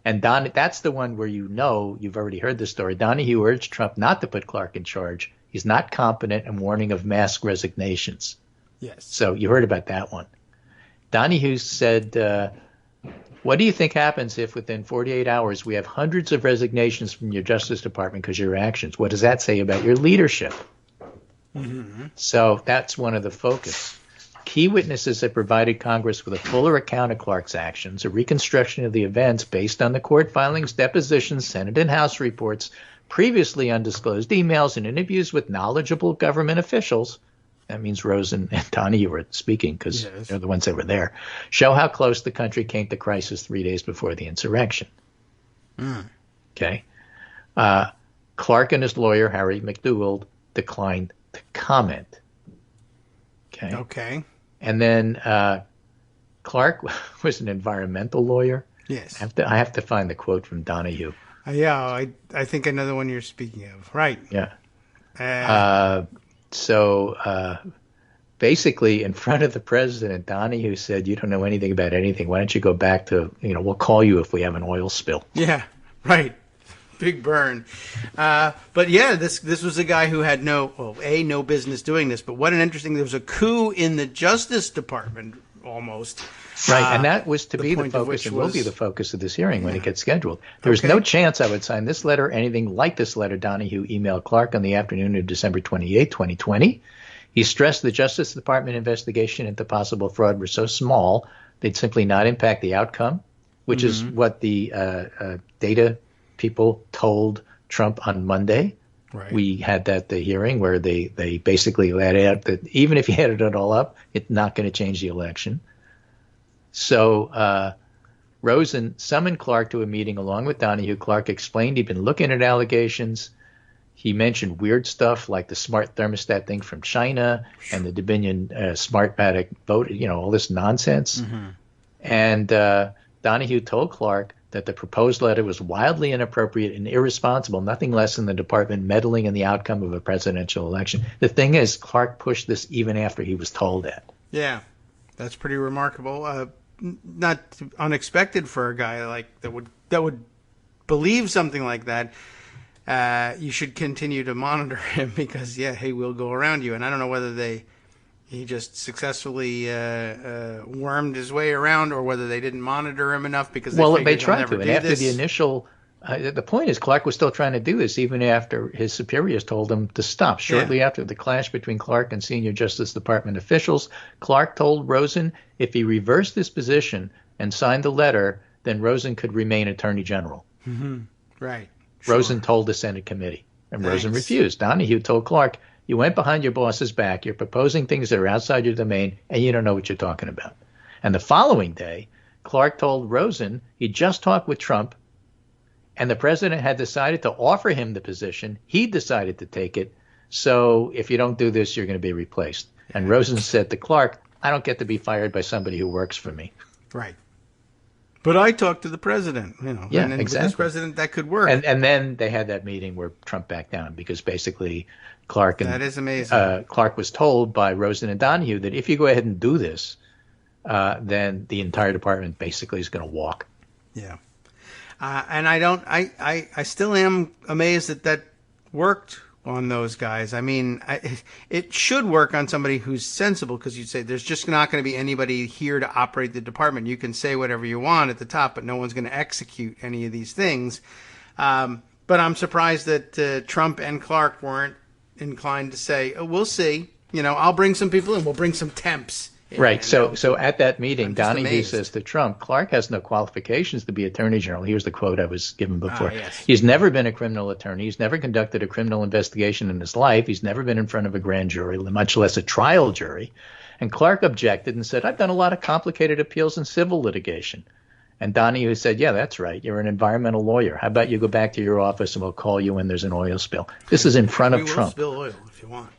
And that's the one where you've already heard the story. Donahue urged Trump not to put Clark in charge. He's not competent and warning of mass resignations. Yes. So you heard about that one. Donahue said, what do you think happens if within 48 hours we have hundreds of resignations from your Justice Department because of your actions? What does that say about your leadership? Mm-hmm. So that's one of the focus. Key witnesses have provided Congress with a fuller account of Clark's actions, a reconstruction of the events based on the court filings, depositions, Senate and House reports, previously undisclosed emails, and interviews with knowledgeable government officials. That means Rosen and Donahue were speaking because they're the ones that were there. Show how close the country came to crisis 3 days before the insurrection. Okay. Clark and his lawyer, Harry McDougald, declined to comment. Okay. And then Clark was an environmental lawyer. Yes. I have to find the quote from Donahue. Yeah, I think another one you're speaking of. Right. Yeah. So basically, in front of the president, Donahue said, you don't know anything about anything. Why don't you go back to, we'll call you if we have an oil spill. Yeah, right. Big burn. But yeah, this was a guy who had no business doing this. But what an interesting, there was a coup in the Justice Department almost. Right, and that was to be the focus and will be the focus of this hearing when it gets scheduled. There was no chance I would sign this letter, anything like this letter, Donahue emailed Clark on the afternoon of December 28, 2020. He stressed the Justice Department investigation into possible fraud were so small they'd simply not impact the outcome, which is what the data people told Trump on Monday. Right. We had the hearing where they basically laid out that even if you added it all up, it's not going to change the election. So Rosen summoned Clark to a meeting along with Donahue. Clark explained he'd been looking at allegations. He mentioned weird stuff like the smart thermostat thing from China and the Dominion Smartmatic vote, all this nonsense. Mm-hmm. And Donahue told Clark that the proposed letter was wildly inappropriate and irresponsible, nothing less than the department meddling in the outcome of a presidential election. The thing is, Clark pushed this even after he was told that. Yeah, that's pretty remarkable. Not unexpected for a guy like that would believe something like that. You should continue to monitor him because, he will go around you. And I don't know whether he just successfully wormed his way around or whether they didn't monitor him enough because they tried to. And after the initial, the point is Clark was still trying to do this even after his superiors told him to stop. Shortly after the clash between Clark and senior Justice Department officials, Clark told Rosen if he reversed his position and signed the letter, then Rosen could remain Attorney General. Mm-hmm. Right. Sure. Rosen told the Senate committee, and Rosen refused. Donahue told Clark, you went behind your boss's back, you're proposing things that are outside your domain, and you don't know what you're talking about. And the following day, Clark told Rosen he just talked with Trump, and the president had decided to offer him the position. He decided to take it, so if you don't do this, you're going to be replaced. And Rosen said to Clark, I don't get to be fired by somebody who works for me. Right. But I talked to the president, Yeah, and exactly. With this president, that could work. And then they had that meeting where Trump backed down because basically Clark that is amazing. Clark was told by Rosen and Donahue that if you go ahead and do this, then the entire department basically is going to walk. Yeah. And I still am amazed that worked on those guys. I mean, it should work on somebody who's sensible because you'd say there's just not going to be anybody here to operate the department. You can say whatever you want at the top, but no one's going to execute any of these things. But I'm surprised that Trump and Clark weren't inclined to say, we'll see. I'll bring some people in. We'll bring some temps. Right. So at that meeting, Donahue says to Trump, Clark has no qualifications to be Attorney General. Here's the quote I was given before. Yes. He's never been a criminal attorney. He's never conducted a criminal investigation in his life. He's never been in front of a grand jury, much less a trial jury. And Clark objected and said, I've done a lot of complicated appeals and civil litigation. And Donahue said, yeah, that's right. You're an environmental lawyer. How about you go back to your office and we'll call you when there's an oil spill. This is in front of Trump. We will spill oil if you want.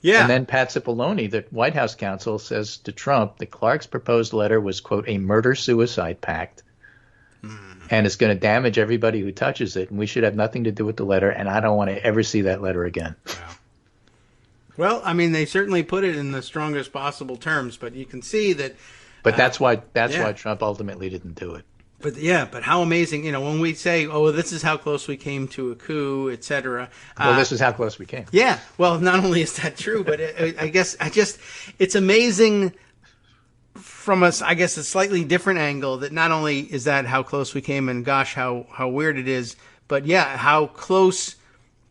Yeah. And then Pat Cipollone, the White House counsel, says to Trump that Clark's proposed letter was, quote, a murder-suicide pact. And it's going to damage everybody who touches it. And we should have nothing to do with the letter. And I don't want to ever see that letter again. Wow. Well, I mean, they certainly put it in the strongest possible terms. But you can see that. But that's why Trump ultimately didn't do it. But how amazing, when we say, this is how close we came to a coup, et cetera. Well, this is how close we came. Yeah. Well, not only is that true, but I guess it's amazing from a slightly different angle that not only is that how close we came and gosh, how weird it is, but how close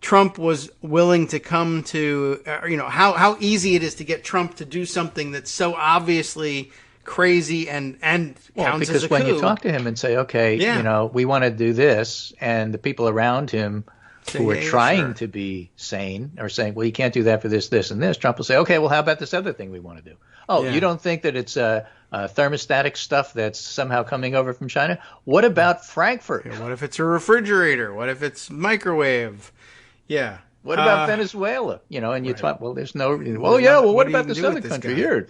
Trump was willing to come to, how easy it is to get Trump to do something that's so obviously crazy and counts as a coup. Because when you talk to him and say, okay, we want to do this, and the people around him who are trying to be sane are saying, well, you can't do that for this, this, and this, Trump will say, okay, well, how about this other thing we want to do? Oh, you don't think that it's thermostatic stuff that's somehow coming over from China? What about Frankfurt? What if it's a refrigerator? What if it's microwave? Yeah. What about Venezuela? And you talk, well, there's no. Well, what about this other country here?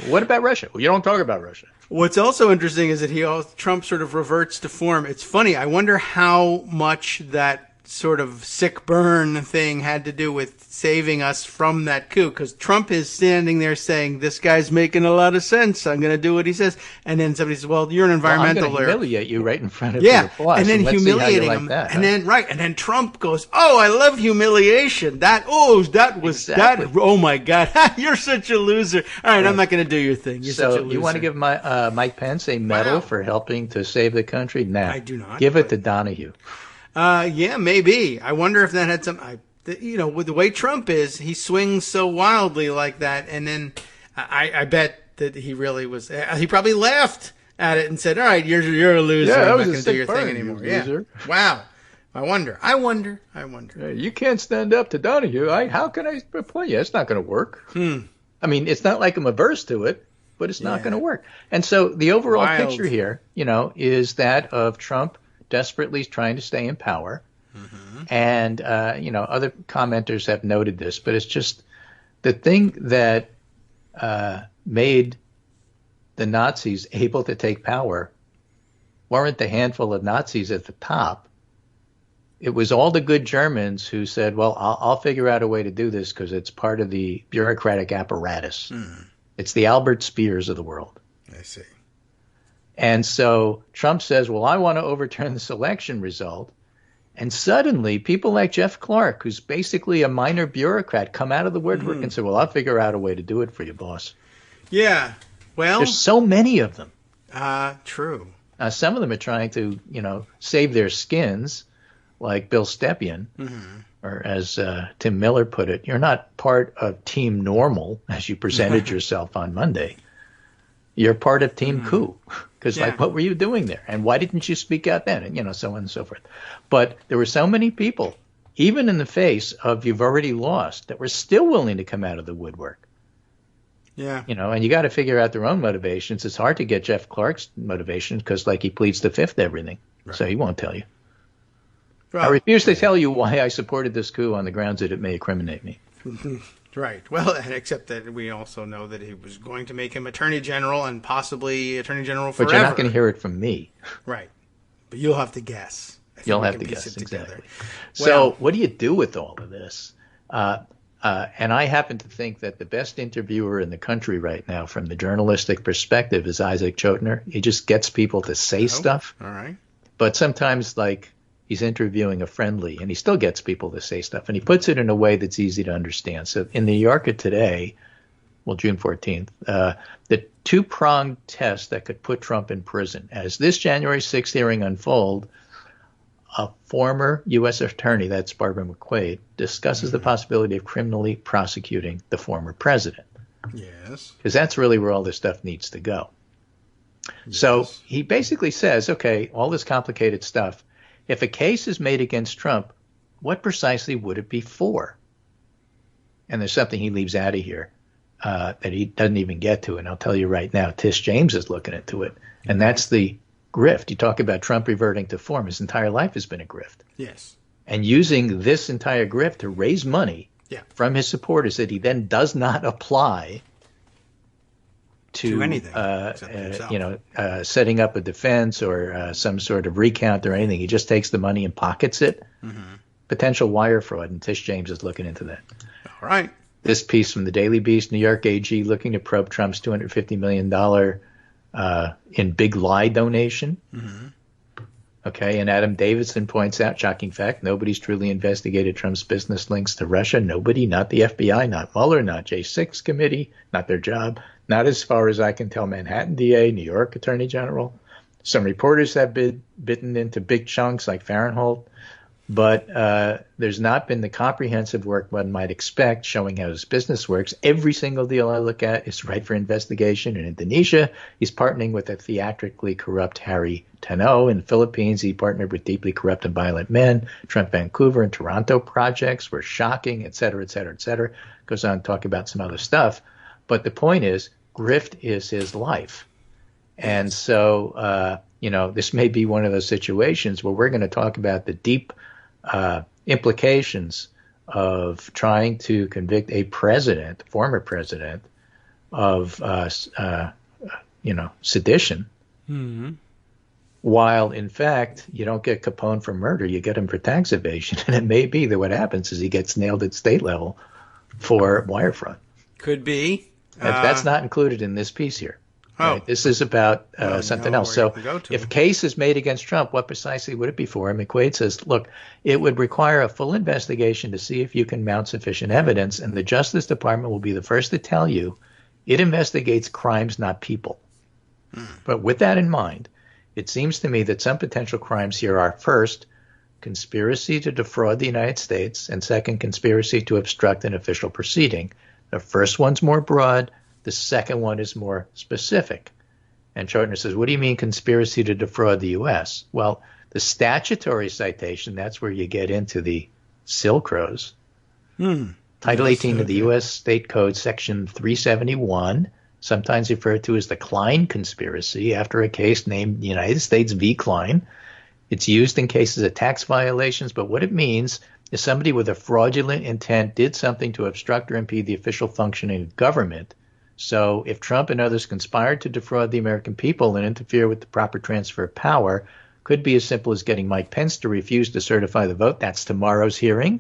What about Russia? Well, you don't talk about Russia. What's also interesting is that Trump sort of reverts to form. It's funny. I wonder how much that sort of sick burn thing had to do with saving us from that coup, because Trump is standing there saying, this guy's making a lot of sense, I'm going to do what he says, and then somebody says, well, you're an environmental lawyer. I'm going to humiliate you right in front of your boss, and then humiliating him, that, and then Trump goes, I love humiliation, that was exactly. that, oh my God, you're such a loser. All right, I'm not going to do your thing, you're such a loser. You want to give Mike Pence a medal for helping to save the country? No, I do not. Give it to Donahue. Yeah, maybe. I wonder if that had some. With the way Trump is, he swings so wildly like that, and then I bet that he really was. He probably laughed at it and said, "All right, you're a loser. I'm not going to do your thing anymore." Yeah. Wow. I wonder. You can't stand up to Donahue. How can I appoint you? It's not going to work. I mean, it's not like I'm averse to it, but it's not going to work. And so the overall picture here, is that of Trump desperately trying to stay in power. Mm-hmm. And, other commenters have noted this, but it's just the thing that made the Nazis able to take power weren't the handful of Nazis at the top. It was all the good Germans who said, well, I'll figure out a way to do this because it's part of the bureaucratic apparatus. Mm. It's the Albert Speers of the world. I see. And so Trump says, well, I want to overturn this election result. And suddenly people like Jeff Clark, who's basically a minor bureaucrat, come out of the woodwork and say, well, I'll figure out a way to do it for you, boss. Yeah. Well, there's so many of them. True. Some of them are trying to, save their skins, like Bill Stepien, or as Tim Miller put it, you're not part of Team Normal as you presented yourself on Monday. You're part of Team Coup. Because, what were you doing there? And why didn't you speak out then? And, so on and so forth. But there were so many people, even in the face of you've already lost, that were still willing to come out of the woodwork. Yeah. And you got to figure out their own motivations. It's hard to get Jeff Clark's motivation because, he pleads the fifth to everything. Right. So he won't tell you. Well, I refuse to tell you why I supported this coup on the grounds that it may incriminate me. Right. Well, except that we also know that he was going to make him Attorney General and possibly Attorney General forever. But you're not going to hear it from me. Right. But you'll have to guess. You'll have to guess, exactly. So what do you do with all of this? And I happen to think that the best interviewer in the country right now from the journalistic perspective is Isaac Chotiner. He just gets people to say stuff. All right. But sometimes, he's interviewing a friendly, and he still gets people to say stuff, and he puts it in a way that's easy to understand. So in the New Yorker today, June 14th, the two-pronged test that could put Trump in prison. As this January 6th hearing unfold, a former U.S. attorney, that's Barbara McQuade, discusses the possibility of criminally prosecuting the former president. Yes. Because that's really where all this stuff needs to go. Yes. So he basically says, okay, all this complicated stuff, if a case is made against Trump, what precisely would it be for? And there's something he leaves out of here that he doesn't even get to. And I'll tell you right now, Tish James is looking into it. And that's the grift. You talk about Trump reverting to form. His entire life has been a grift. Yes. And using this entire grift to raise money from his supporters that he then does not apply to anything, setting up a defense or some sort of recount or anything. He just takes the money and pockets it. Mm-hmm. Potential wire fraud, and Tish James is looking into that. All right. This piece from the Daily Beast, New York AG looking to probe Trump's $250 million in big lie donation. Mm-hmm. Okay, and Adam Davidson points out, shocking fact, nobody's truly investigated Trump's business links to Russia. Nobody, not the FBI, not Mueller, not J6 committee, not their job, not as far as I can tell Manhattan DA, New York Attorney General. Some reporters have been bitten into big chunks like Fahrenhold, but there's not been the comprehensive work one might expect showing how his business works. Every single deal I look at is right for investigation. In Indonesia, he's partnering with a theatrically corrupt Harry Tano. In the Philippines, he partnered with deeply corrupt and violent men. Trump Vancouver and Toronto projects were shocking, et cetera, et cetera, et cetera. Goes on to talk about some other stuff. But the point is, grift is his life. And so, this may be one of those situations where we're going to talk about the deep implications of trying to convict a president, former president, of sedition, mm-hmm. while in fact you don't get Capone for murder, you get him for tax evasion, and it may be that what happens is he gets nailed at state level for wire fraud. Could be. That's not included in this piece here. Right? This is about something else. So if a case is made against Trump, what precisely would it be for? And McQuaid says, look, it would require a full investigation to see if you can mount sufficient evidence, and the Justice Department will be the first to tell you it investigates crimes, not people. But with that in mind, it seems to me that some potential crimes here are, first, conspiracy to defraud the United States, and second, conspiracy to obstruct an official proceeding. The first one's more broad. The second one is more specific. And Chotiner says, what do you mean conspiracy to defraud the U.S.? Well, the statutory citation, that's where you get into the Silk-Rows. Title 18 of the U.S. State Code, Section 371, sometimes referred to as the Klein conspiracy after a case named United States v. Klein. It's used in cases of tax violations, but what it means is somebody with a fraudulent intent did something to obstruct or impede the official functioning of government. So if Trump and others conspired to defraud the American people and interfere with the proper transfer of power, could be as simple as getting Mike Pence to refuse to certify the vote. That's tomorrow's hearing,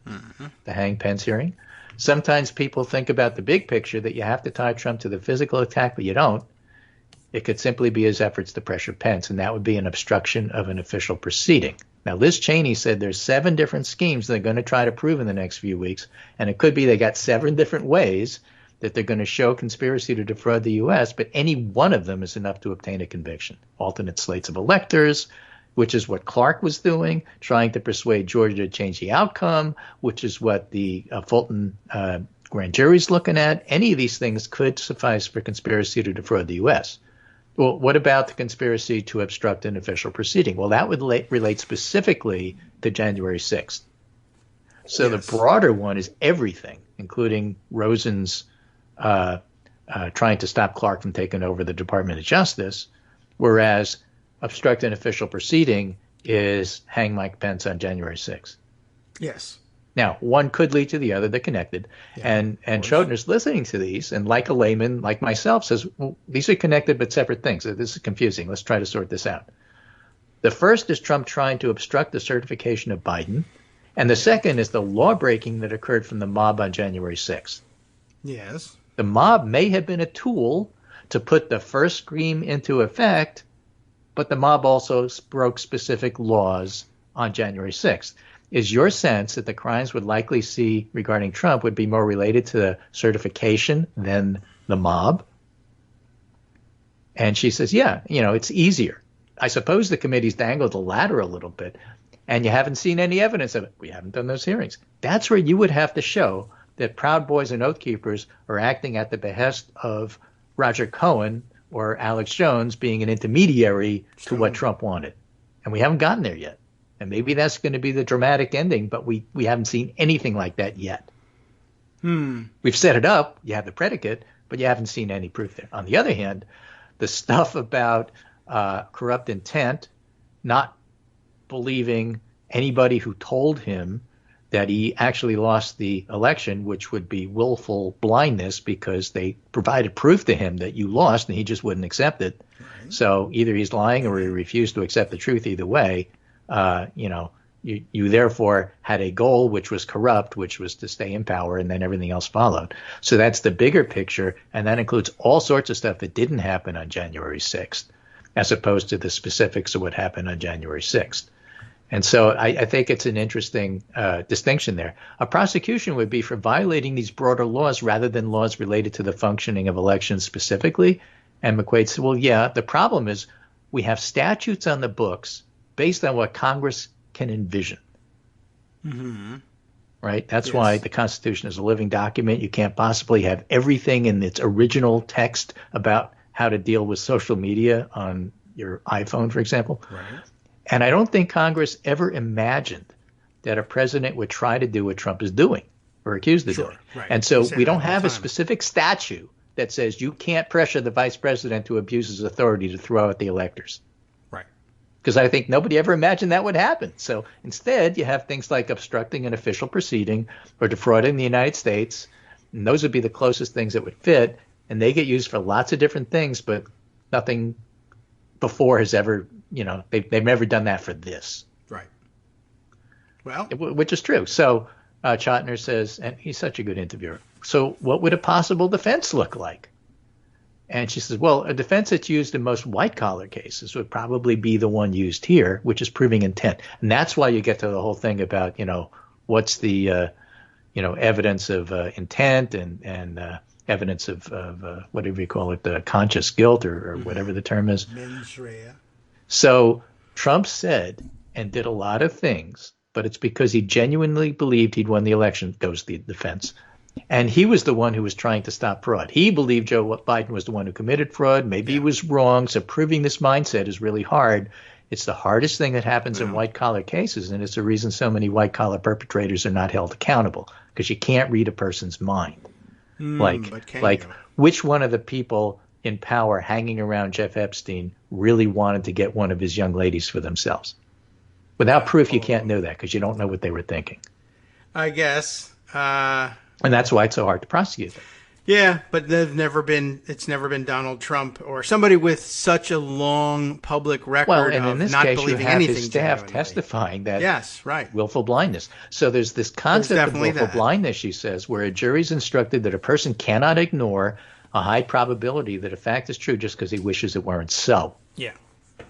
the Hang Pence hearing. Sometimes people think about the big picture, that you have to tie Trump to the physical attack, but you don't. It could simply be his efforts to pressure Pence, and that would be an obstruction of an official proceeding. Now, Liz Cheney said there's 7 different schemes they're going to try to prove in the next few weeks, and it could be they got 7 different ways that they're going to show conspiracy to defraud the U.S., but any one of them is enough to obtain a conviction. Alternate slates of electors, which is what Clark was doing, trying to persuade Georgia to change the outcome, which is what the Fulton grand jury's looking at. Any of these things could suffice for conspiracy to defraud the U.S. Well, what about the conspiracy to obstruct an official proceeding? Well, that would relate specifically to January 6th. So the broader one is everything, including Rosen's trying to stop Clark from taking over the Department of Justice, whereas obstruct an official proceeding is hang Mike Pence on January 6th. Yes. Now, one could lead to the other. They're connected. And Schoedner's listening to these, and like a layman, like myself, says, well, these are connected but separate things. This is confusing. Let's try to sort this out. The first is Trump trying to obstruct the certification of Biden. And the second is the law breaking that occurred from the mob on January 6th. Yes. The mob may have been a tool to put the first scheme into effect, but the mob also broke specific laws on January 6th. Is your sense that the crimes would likely see regarding Trump would be more related to the certification than the mob? And she says, yeah, it's easier. I suppose the committee's dangled the ladder a little bit, and you haven't seen any evidence of it. We haven't done those hearings. That's where you would have to show that Proud Boys and Oath Keepers are acting at the behest of Roger Cohen or Alex Jones being an intermediary to what Trump wanted. And we haven't gotten there yet. And maybe that's going to be the dramatic ending, but we haven't seen anything like that yet. We've set it up. You have the predicate, but you haven't seen any proof there. On the other hand, the stuff about corrupt intent, not believing anybody who told him that he actually lost the election, which would be willful blindness because they provided proof to him that you lost and he just wouldn't accept it. Right. So either he's lying or he refused to accept the truth. Either way, you therefore had a goal which was corrupt, which was to stay in power, and then everything else followed. So that's the bigger picture, and that includes all sorts of stuff that didn't happen on January 6th, as opposed to the specifics of what happened on January 6th. And so I think it's an interesting distinction there. A prosecution would be for violating these broader laws rather than laws related to the functioning of elections specifically. And McQuaid said, well, yeah, the problem is we have statutes on the books based on what Congress can envision. Mm-hmm. Right? That's why the Constitution is a living document. You can't possibly have everything in its original text about how to deal with social media on your iPhone, for example. Right. And I don't think Congress ever imagined that a president would try to do what Trump is doing or accused of doing. Right. And so we don't have a specific statute that says you can't pressure the vice president to abuse his authority to throw out the electors. Right. Because I think nobody ever imagined that would happen. So instead, you have things like obstructing an official proceeding or defrauding the United States. And those would be the closest things that would fit. And they get used for lots of different things, but nothing before has ever, they've never done that for this. Right. Well, which is true. So Chotiner says, and he's such a good interviewer, so what would a possible defense look like? And she says, well, a defense that's used in most white-collar cases would probably be the one used here, which is proving intent. And that's why you get to the whole thing about, what's the, evidence of intent and evidence of whatever you call it, conscious guilt or whatever the term is. Mens rea. So Trump said and did a lot of things, but it's because he genuinely believed he'd won the election, goes the defense. And he was the one who was trying to stop fraud. He believed Joe Biden was the one who committed fraud. Maybe he was wrong. So proving this mindset is really hard. It's the hardest thing that happens in white-collar cases, and it's the reason so many white-collar perpetrators are not held accountable, because you can't read a person's mind. Like which one of the people in power hanging around Jeff Epstein really wanted to get one of his young ladies for themselves? Without proof, you can't know that because you don't know what they were thinking. I guess. And that's why it's so hard to prosecute them. Yeah, but it's never been Donald Trump or somebody with such a long public record and in of this not case, believing you have anything his staff genuinely. testifying that yes, right. willful blindness. So there's this concept of willful blindness, she says, where a jury's instructed that a person cannot ignore a high probability that a fact is true just because he wishes it weren't so. Yeah.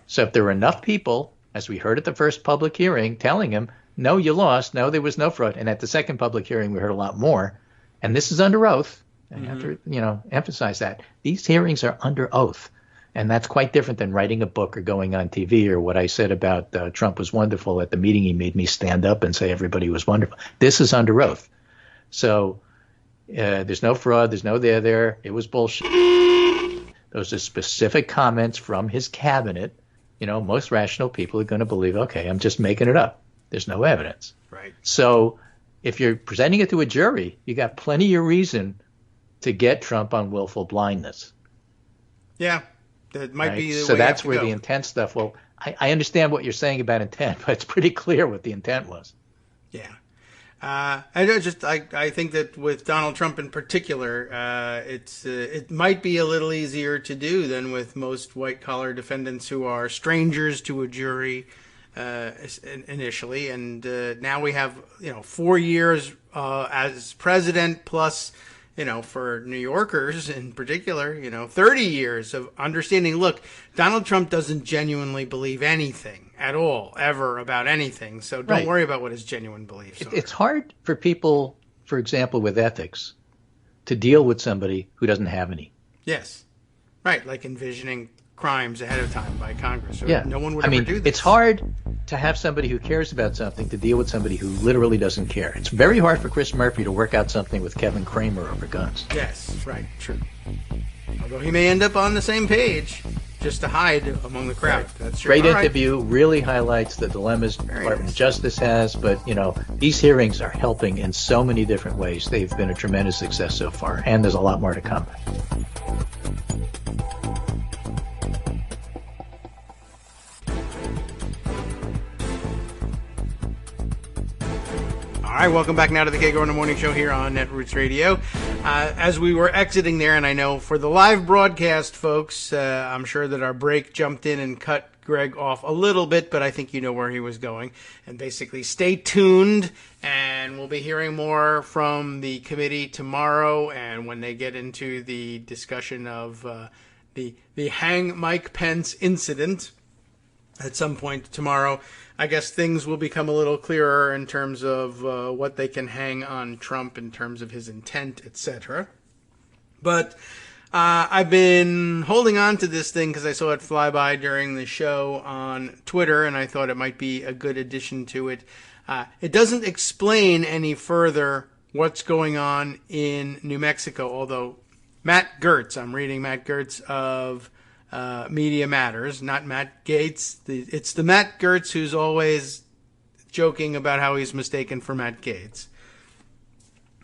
So if there were enough people, as we heard at the first public hearing, telling him, no, you lost, no, there was no fraud, and at the second public hearing we heard a lot more, and this is under oath. I have to, emphasize that. These hearings are under oath, and that's quite different than writing a book or going on TV or what I said about Trump was wonderful at the meeting. He made me stand up and say everybody was wonderful. This is under oath. So there's no fraud. There's no there. It was bullshit. Those are specific comments from his cabinet. Most rational people are going to believe, okay, I'm just making it up. There's no evidence. Right. So if you're presenting it to a jury, you got plenty of reason to get Trump on willful blindness. Yeah, that might be the way so that's where go. the intent stuff. Well, I understand what you're saying about intent, but it's pretty clear what the intent was. Yeah, I think that with Donald Trump in particular, it might be a little easier to do than with most white collar defendants who are strangers to a jury initially, and now we have 4 years as president plus. For New Yorkers in particular, 30 years of understanding. Look, Donald Trump doesn't genuinely believe anything at all, ever, about anything. So don't worry about what his genuine beliefs are. It's hard for people, for example, with ethics, to deal with somebody who doesn't have any. Yes. Right, like envisioning crimes ahead of time by Congress. Yeah. No one would ever do this. It's hard to have somebody who cares about something to deal with somebody who literally doesn't care. It's very hard for Chris Murphy to work out something with Kevin Kramer over guns. Yes, right, true. Although he may end up on the same page just to hide among the crowd. That's true. Great interview, really highlights the dilemmas the Department of Justice has, but, these hearings are helping in so many different ways. They've been a tremendous success so far, and there's a lot more to come. All right, welcome back now to the Kagro in the Morning Show here on Netroots Radio. As we were exiting there, and I know for the live broadcast, folks, I'm sure that our break jumped in and cut Greg off a little bit, but I think you know where he was going. And basically, stay tuned, and we'll be hearing more from the committee tomorrow, and when they get into the discussion of the Hang Mike Pence incident at some point tomorrow. I guess things will become a little clearer in terms of what they can hang on Trump in terms of his intent, etc. But I've been holding on to this thing because I saw it fly by during the show on Twitter, and I thought it might be a good addition to it. It doesn't explain any further what's going on in New Mexico, although Matt Gertz, I'm reading Matt Gertz of Media Matters, not Matt Gaetz. It's the Matt Gertz who's always joking about how he's mistaken for Matt Gaetz.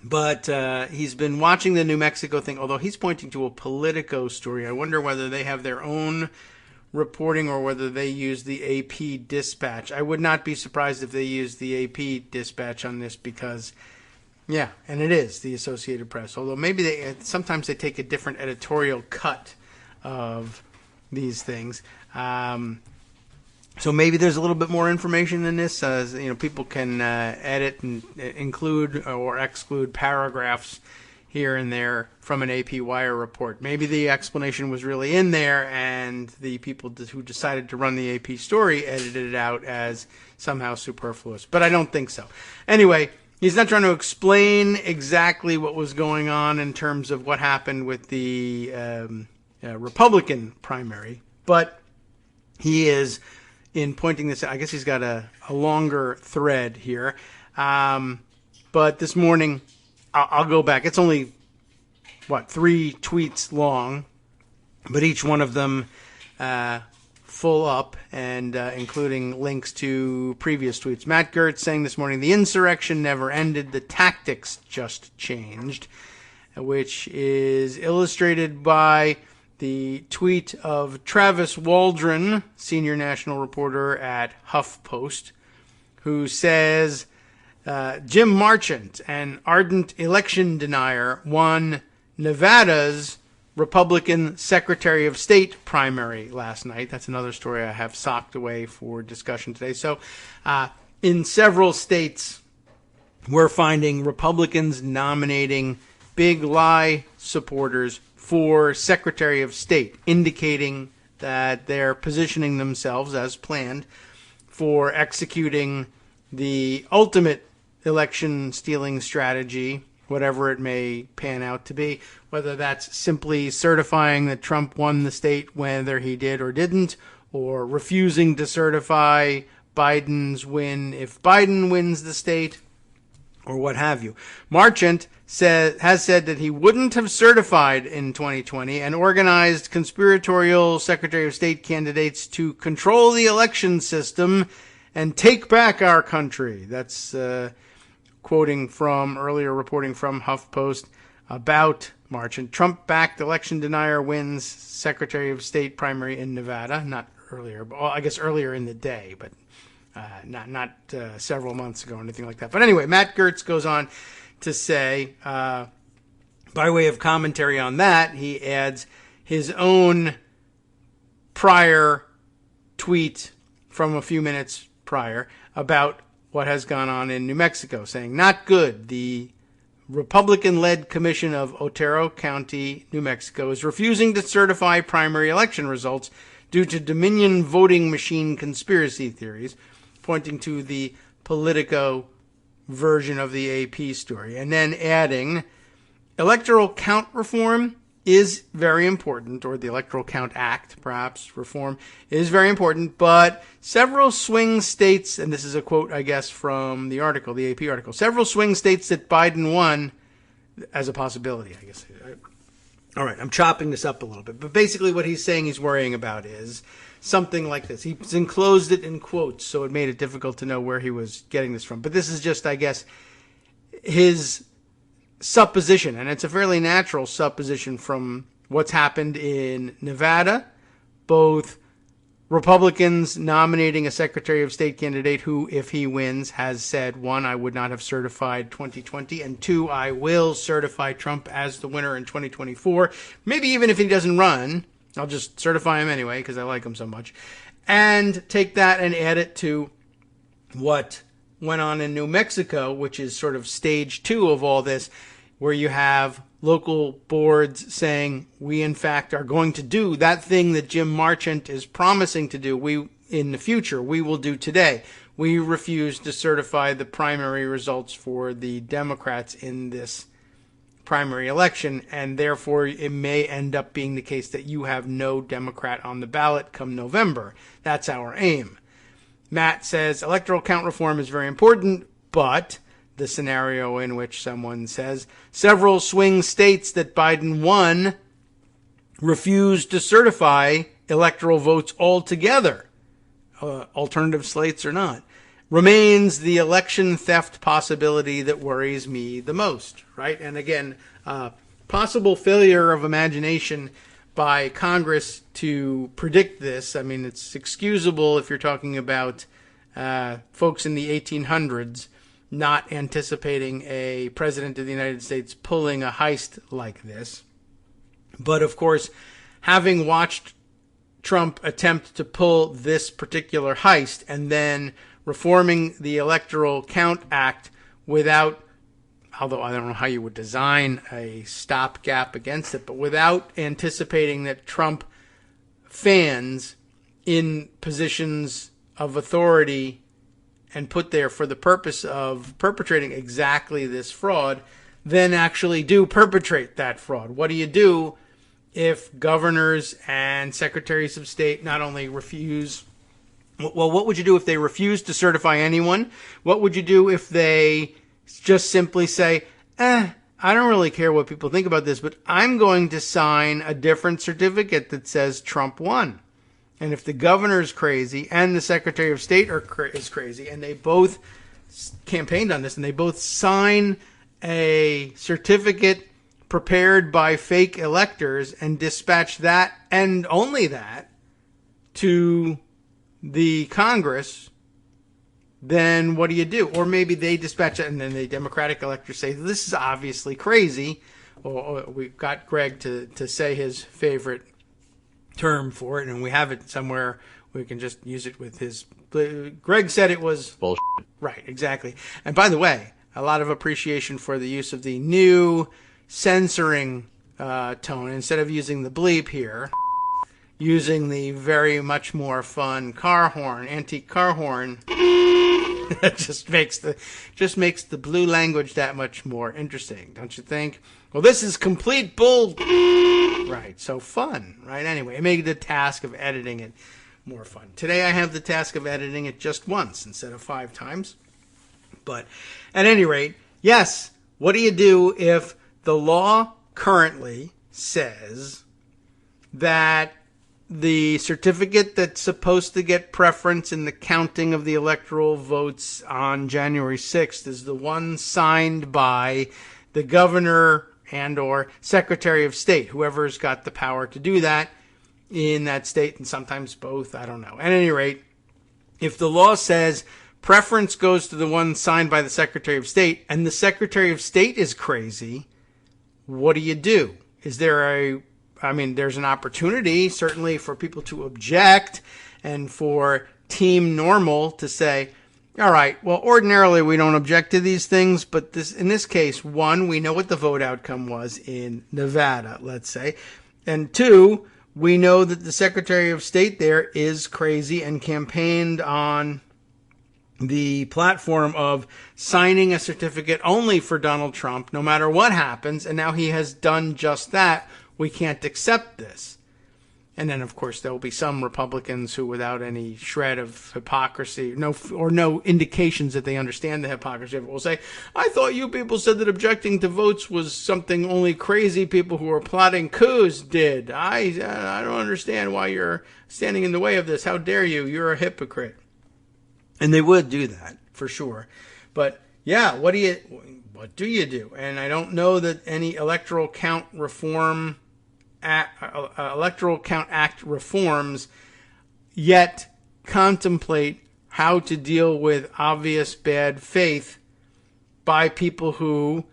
But he's been watching the New Mexico thing, although he's pointing to a Politico story. I wonder whether they have their own reporting or whether they use the AP Dispatch. I would not be surprised if they use the AP Dispatch on this because, yeah, and it is the Associated Press. Although maybe sometimes they take a different editorial cut of these things. So maybe there's a little bit more information in this. People can edit and include or exclude paragraphs here and there from an AP Wire report. Maybe the explanation was really in there and the people who decided to run the AP story edited it out as somehow superfluous. But I don't think so. Anyway, he's not trying to explain exactly what was going on in terms of what happened with the Republican primary, but he is in pointing this out. I guess he's got a longer thread here. But this morning, I'll go back. It's only, 3 tweets long, but each one of them full up and including links to previous tweets. Matt Gertz saying this morning, the insurrection never ended. The tactics just changed. which is illustrated by the tweet of Travis Waldron, senior national reporter at HuffPost, who says Jim Marchant, an ardent election denier, won Nevada's Republican Secretary of State primary last night. That's another story I have socked away for discussion today. So in several states, we're finding Republicans nominating big lie supporters for Secretary of State, indicating that they're positioning themselves as planned for executing the ultimate election stealing strategy, whatever it may pan out to be, whether that's simply certifying that Trump won the state whether he did or didn't, or refusing to certify Biden's win if Biden wins the state, or what have you. Marchant has said that he wouldn't have certified in 2020 and organized conspiratorial Secretary of State candidates to control the election system and take back our country. That's quoting from earlier reporting from HuffPost about Marchant. Trump-backed election denier wins Secretary of State primary in Nevada. Not earlier, but I guess earlier in the day, but not several months ago or anything like that. But anyway, Matt Gertz goes on to say, by way of commentary on that, he adds his own prior tweet from a few minutes prior about what has gone on in New Mexico, saying, not good. The Republican-led commission of Otero County, New Mexico, is refusing to certify primary election results due to Dominion voting machine conspiracy theories, pointing to the Politico version of the AP story, and then adding, electoral count reform is very important, or the Electoral Count Act, perhaps, reform is very important, but several swing states, and this is a quote, I guess, from the article, the AP article, several swing states that Biden won as a possibility, I guess. All right, I'm chopping this up a little bit, but basically what he's saying he's worrying about is something like this. He's enclosed it in quotes, so it made it difficult to know where he was getting this from. But this is just, I guess, his supposition, and it's a fairly natural supposition from what's happened in Nevada, both Republicans nominating a Secretary of State candidate who, if he wins, has said, one, I would not have certified 2020, and two, I will certify Trump as the winner in 2024. Maybe even if he doesn't run, I'll just certify him anyway because I like him so much. And take that and add it to what went on in New Mexico, which is sort of stage 2 of all this, where you have local boards saying, we in fact are going to do that thing that Jim Marchant is promising to do. We, in the future, we will do today. We refuse to certify the primary results for the Democrats in this primary election, and therefore it may end up being the case that you have no Democrat on the ballot come November. That's our aim. Matt says electoral count reform is very important, but the scenario in which someone says several swing states that Biden won refused to certify electoral votes altogether, alternative slates or not, remains the election theft possibility that worries me the most, right? And again, possible failure of imagination by Congress to predict this. I mean, it's excusable if you're talking about folks in the 1800s not anticipating a president of the United States pulling a heist like this. But of course, having watched Trump attempt to pull this particular heist and then reforming the Electoral Count Act without, although I don't know how you would design a stopgap against it, but without anticipating that Trump fans in positions of authority and put there for the purpose of perpetrating exactly this fraud, then actually do perpetrate that fraud. What do you do if governors and secretaries of state not only refuse, well, what would you do if they refuse to certify anyone? What would you do if they just simply say, I don't really care what people think about this, but I'm going to sign a different certificate that says Trump won? And if the governor's crazy and the Secretary of State is crazy, and they both campaigned on this, and they both sign a certificate prepared by fake electors and dispatch that and only that to the Congress, then what do? Or maybe they dispatch it and then the Democratic electors say, this is obviously crazy. Or we've got Greg to say his favorite term for it, and we have it somewhere. We can just use it with his... Greg said it was... bullshit. Right, exactly. And by the way, a lot of appreciation for the use of the new censoring tone. Instead of using the bleep here, using the very much more fun car horn, antique car horn, that just makes the blue language that much more interesting, don't you think? Well, this is complete bull. Right, so fun, right? Anyway, it made the task of editing it more fun. Today I have the task of editing it just once instead of 5 times. But at any rate, yes, what do you do if the law currently says that the certificate that's supposed to get preference in the counting of the electoral votes on January 6th is the one signed by the governor and or secretary of state, whoever's got the power to do that in that state, and sometimes both, I don't know. At any rate, if the law says preference goes to the one signed by the secretary of state, and the secretary of state is crazy, what do? Is there there's an opportunity, certainly, for people to object and for Team Normal to say, all right, well, ordinarily we don't object to these things, but in this case, 1, we know what the vote outcome was in Nevada, let's say, and 2, we know that the Secretary of State there is crazy and campaigned on the platform of signing a certificate only for Donald Trump, no matter what happens, and now he has done just that. We can't accept this. And then, of course, there will be some Republicans who, without any shred of hypocrisy, no indications that they understand the hypocrisy of it, will say, I thought you people said that objecting to votes was something only crazy people who are plotting coups did. I don't understand why you're standing in the way of this. How dare you? You're a hypocrite. And they would do that, for sure. But, yeah, what do you do? And I don't know that any Electoral Count Act reforms yet contemplate how to deal with obvious bad faith by people who,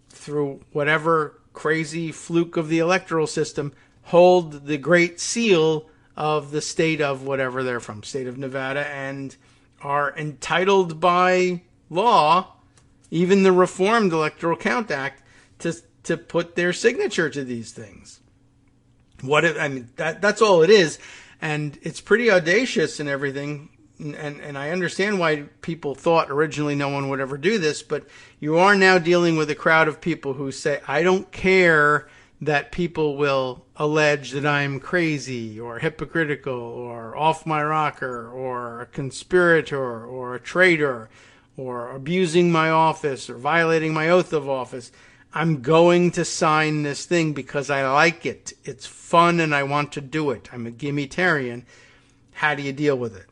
through whatever crazy fluke of the electoral system, hold the great seal of the state of whatever they're from, state of Nevada, and are entitled by law, even the reformed Electoral Count Act, to put their signature to these things. That's all it is, and it's pretty audacious and everything, and I understand why people thought originally no one would ever do this, but you are now dealing with a crowd of people who say, I don't care that people will allege that I'm crazy or hypocritical or off my rocker or a conspirator or a traitor or abusing my office or violating my oath of office. I'm going to sign this thing because I like it. It's fun and I want to do it. I'm a gimmitarian. How do you deal with it?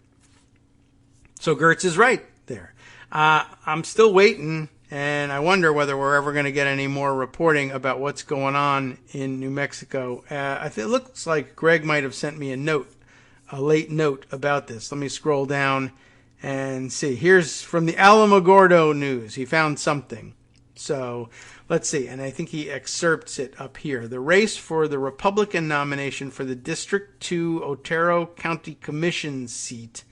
So Gertz is right there. I'm still waiting, and I wonder whether we're ever going to get any more reporting about what's going on in New Mexico. It looks like Greg might have sent me a late note about this. Let me scroll down and see. Here's from the Alamogordo News. He found something. So let's see, and I think he excerpts it up here. The race for the Republican nomination for the District 2 Otero County Commission seat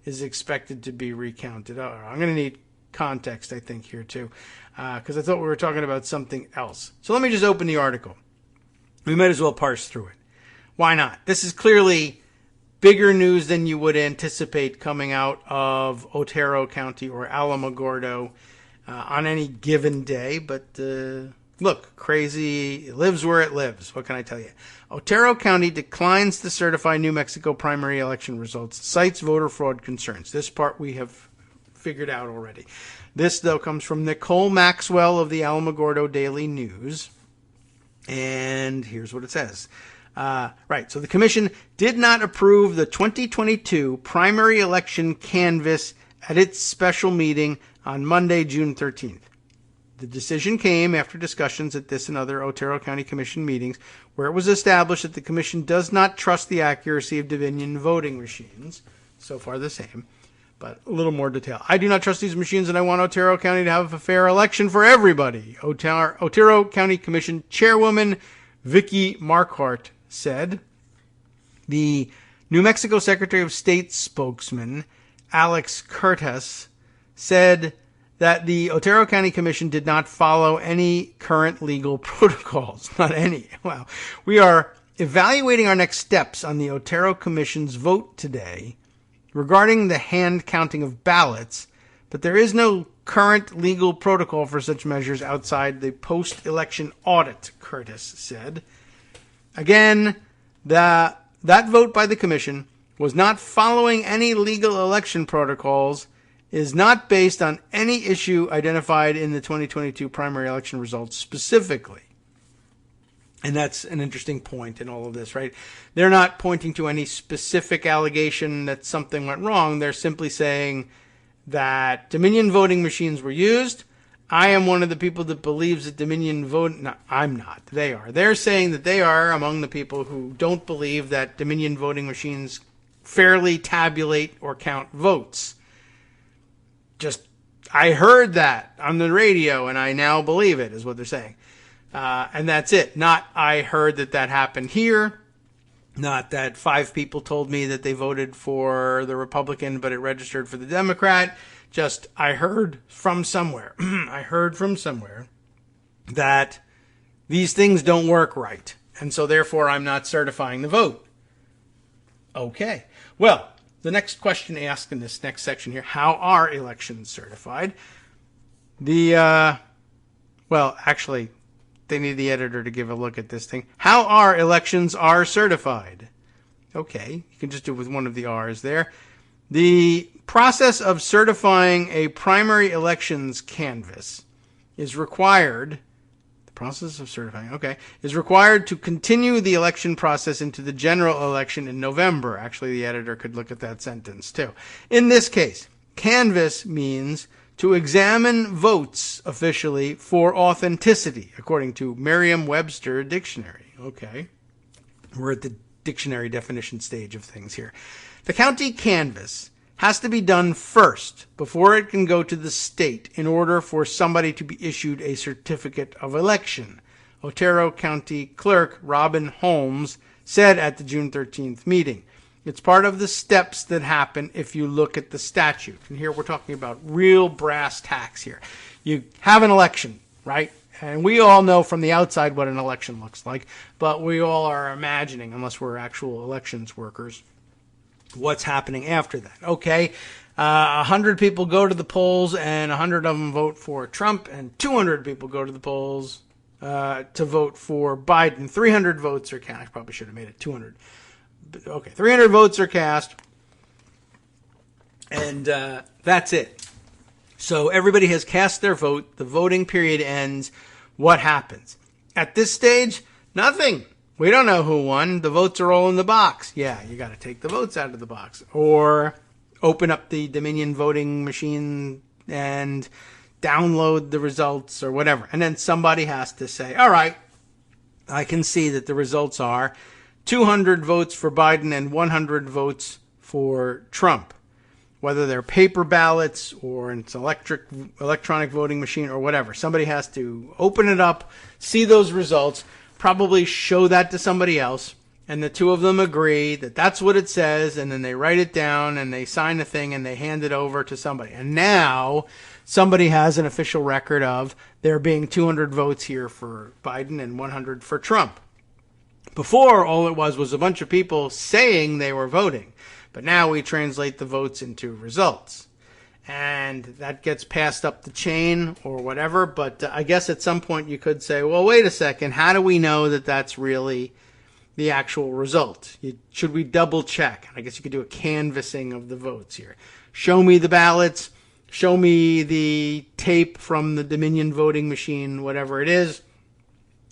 is expected to be recounted. I'm going to need context, I think, here too, because I thought we were talking about something else. So let me just open the article. We might as well parse through it. Why not? This is clearly bigger news than you would anticipate coming out of Otero County or Alamogordo on any given day, but look, crazy lives where it lives. What can I tell you? Otero County declines to certify New Mexico primary election results, cites voter fraud concerns. This part we have figured out already. This, though, comes from Nicole Maxwell of the Alamogordo Daily News, and here's what it says. So the commission did not approve the 2022 primary election canvass at its special meeting on Monday, June 13th. The decision came after discussions at this and other Otero County Commission meetings where it was established that the Commission does not trust the accuracy of Dominion voting machines. So far the same, but a little more detail. I do not trust these machines and I want Otero County to have a fair election for everybody. Otero County Commission Chairwoman Vicky Marquardt said. The New Mexico Secretary of State spokesman Alex Curtis said that the Otero County Commission did not follow any current legal protocols. Not any. Wow. We are evaluating our next steps on the Otero Commission's vote today regarding the hand counting of ballots, but there is no current legal protocol for such measures outside the post-election audit, Curtis said. Again, that vote by the Commission was not following any legal election protocols, is not based on any issue identified in the 2022 primary election results specifically. And that's an interesting point in all of this, right? They're not pointing to any specific allegation that something went wrong. They're simply saying that Dominion voting machines were used. I am one of the people that believes that Dominion vote... No, I'm not. They are. They're saying that they are among the people who don't believe that Dominion voting machines fairly tabulate or count votes. I heard that on the radio, and I now believe it, is what they're saying. And that's it. Not, I heard that happened here. Not that 5 people told me that they voted for the Republican, but it registered for the Democrat. Just, I heard from somewhere. I heard from somewhere that these things don't work right. And so therefore, I'm not certifying the vote. Okay. Well, the next question asked in this next section here, how are elections certified? Actually, they need the editor to give a look at this thing. How are elections are certified? Okay, you can just do it with one of the R's there. The process of certifying a primary elections canvass is required. Is required to continue the election process into the general election in November. Actually, the editor could look at that sentence too. In this case, canvass means to examine votes officially for authenticity, according to Merriam-Webster Dictionary. Okay. We're at the dictionary definition stage of things here. The county canvass has to be done first before it can go to the state in order for somebody to be issued a certificate of election. Otero County Clerk Robin Holmes said at the June 13th meeting. It's part of the steps that happen if you look at the statute. And here we're talking about real brass tacks here. You have an election, right? And we all know from the outside what an election looks like, but we all are imagining, unless we're actual elections workers, what's happening after that. Okay, 100 people go to the polls and 100 of them vote for Trump, and 200 people go to the polls to vote for Biden. 300 votes are cast. I probably should have made it 200. Okay, 300 votes are cast, and that's it. So everybody has cast their vote. The voting period ends. What happens? At this stage, nothing. We don't know who won. The votes are all in the box. Yeah, you got to take the votes out of the box. Or open up the Dominion voting machine and download the results or whatever. And then somebody has to say, all right, I can see that the results are 200 votes for Biden and 100 votes for Trump. Whether they're paper ballots or it's electronic voting machine or whatever. Somebody has to open it up, see those results, probably show that to somebody else, and the two of them agree that that's what it says, and then they write it down, and they sign the thing, and they hand it over to somebody. And now somebody has an official record of there being 200 votes here for Biden and 100 for Trump. Before, all it was a bunch of people saying they were voting. But now we translate the votes into results. And that gets passed up the chain or whatever. But I guess at some point you could say, well, wait a second. How do we know that that's really the actual result? Should we double check? I guess you could do a canvassing of the votes here. Show me the ballots. Show me the tape from the Dominion voting machine, whatever it is.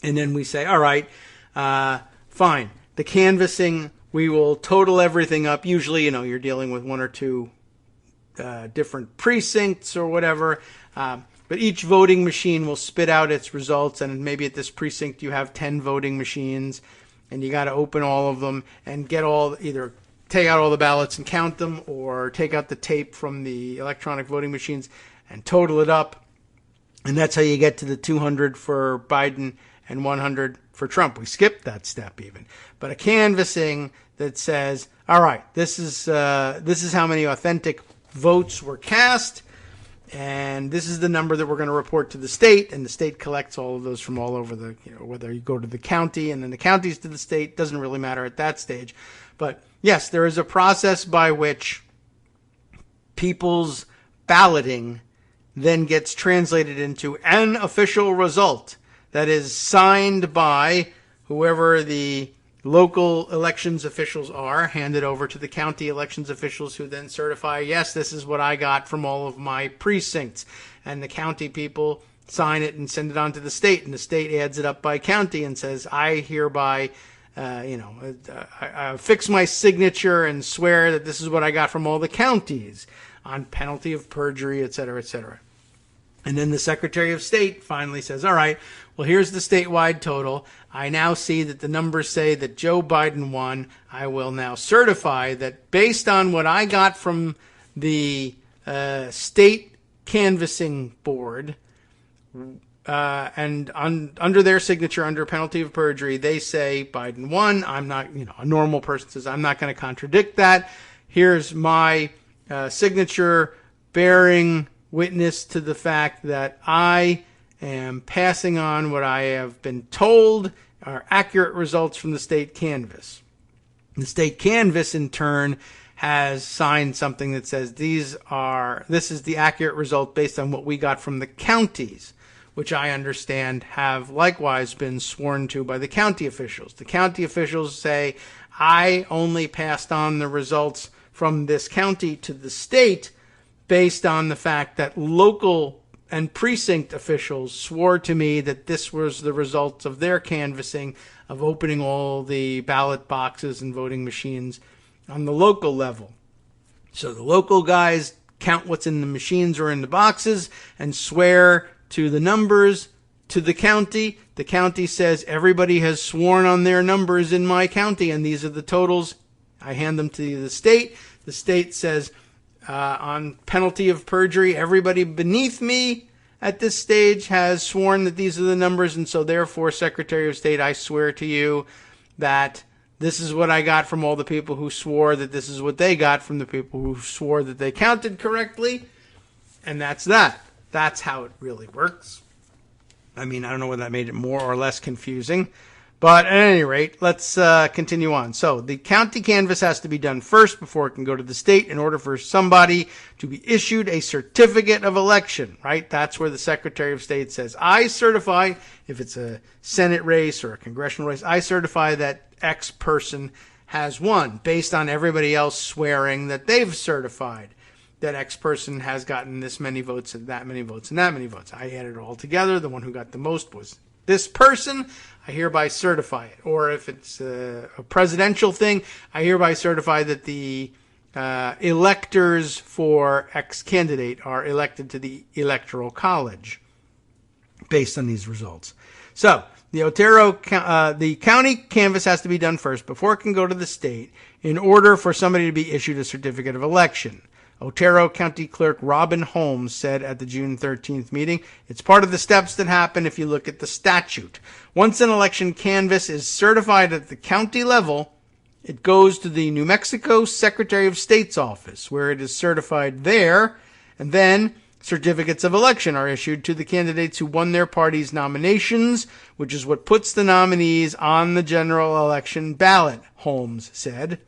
And then we say, all right, fine. The canvassing, we will total everything up. Usually, you're dealing with one or two different precincts or whatever. But each voting machine will spit out its results, and maybe at this precinct you have 10 voting machines, and you got to open all of them and either take out all the ballots and count them, or take out the tape from the electronic voting machines and total it up. And that's how you get to the 200 for Biden and 100 for Trump. We skipped that step even. But a canvassing that says, all right, this is how many authentic votes were cast, and this is the number that we're going to report to the state, and the state collects all of those from all over whether you go to the county and then the counties to the state, doesn't really matter at that stage. But yes, there is a process by which people's balloting then gets translated into an official result that is signed by whoever the local elections officials are, handed over to the county elections officials, who then certify, yes, this is what I got from all of my precincts. And the county people sign it and send it on to the state, and the state adds it up by county and says, I hereby I fix my signature and swear that this is what I got from all the counties, on penalty of perjury, et cetera, et cetera. And then the Secretary of State finally says, all right, well, here's the statewide total. I now see that the numbers say that Joe Biden won. I will now certify that based on what I got from the state canvassing board, and under their signature, under penalty of perjury, they say Biden won. I'm not, a normal person says, I'm not going to contradict that. Here's my signature bearing witness to the fact that I am passing on what I have been told are accurate results from the state canvass. The state canvass, in turn, has signed something that says this is the accurate result based on what we got from the counties, which I understand have likewise been sworn to by the county officials. The county officials say, I only passed on the results from this county to the state based on the fact that local and precinct officials swore to me that this was the results of their canvassing of opening all the ballot boxes and voting machines on the local level. So the local guys count what's in the machines or in the boxes and swear to the numbers to the county. The county says everybody has sworn on their numbers in my county, and these are the totals. I hand them to the state. The state says, on penalty of perjury, everybody beneath me at this stage has sworn that these are the numbers, and so therefore, Secretary of State, I swear to you that this is what I got from all the people who swore that this is what they got from the people who swore that they counted correctly, and that's that. That's how it really works. I mean, I don't know whether that made it more or less confusing. But at any rate, let's continue on. So the county canvass has to be done first before it can go to the state in order for somebody to be issued a certificate of election, right? That's where the Secretary of State says, I certify, if it's a Senate race or a congressional race, I certify that X person has won based on everybody else swearing that they've certified that X person has gotten this many votes and that many votes and that many votes. I added it all together. The one who got the most was this person. I hereby certify it. Or if it's a presidential thing, I hereby certify that the electors for X candidate are elected to the Electoral College based on these results. So the county canvass has to be done first before it can go to the state in order for somebody to be issued a certificate of election. Otero County Clerk Robin Holmes said at the June 13th meeting, it's part of the steps that happen if you look at the statute. Once an election canvass is certified at the county level, it goes to the New Mexico Secretary of State's office, where it is certified there, and then certificates of election are issued to the candidates who won their party's nominations, which is what puts the nominees on the general election ballot, Holmes said.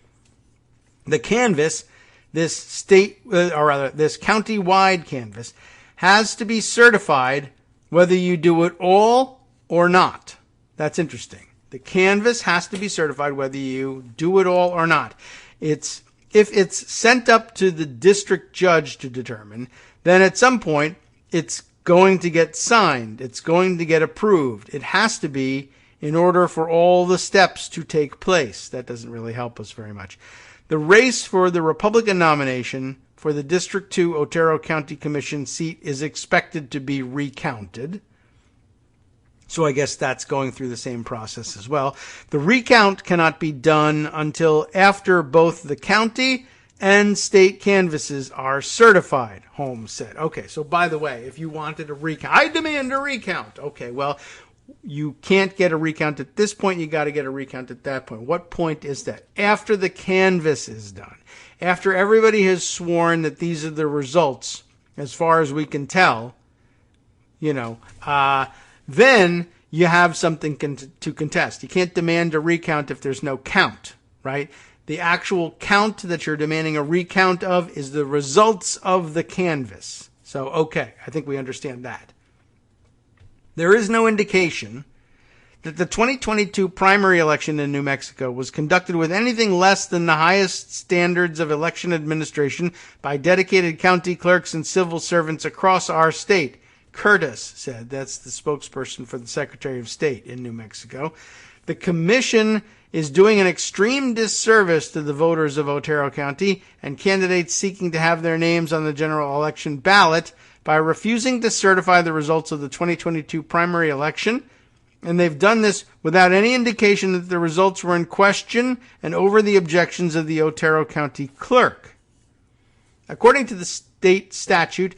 The canvass, this county-wide canvass, has to be certified whether you do it all or not. That's interesting. The canvass has to be certified whether you do it all or not. If it's sent up to the district judge to determine, then at some point it's going to get signed. It's going to get approved. It has to be in order for all the steps to take place. That doesn't really help us very much. The race for the Republican nomination for the District 2 Otero County Commission seat is expected to be recounted. So I guess that's going through the same process as well. The recount cannot be done until after both the county and state canvasses are certified, Holmes said. Okay, so by the way, if you wanted a recount, I demand a recount. Okay, well, you can't get a recount at this point. You got to get a recount at that point. What point is that? After the canvass is done. After everybody has sworn that these are the results, as far as we can tell, then you have something to contest. You can't demand a recount if there's no count, right? The actual count that you're demanding a recount of is the results of the canvass. So, okay, I think we understand that. There is no indication that the 2022 primary election in New Mexico was conducted with anything less than the highest standards of election administration by dedicated county clerks and civil servants across our state, Curtis said. That's the spokesperson for the Secretary of State in New Mexico. The commission is doing an extreme disservice to the voters of Otero County and candidates seeking to have their names on the general election ballot by refusing to certify the results of the 2022 primary election. And they've done this without any indication that the results were in question and over the objections of the Otero County clerk. According to the state statute,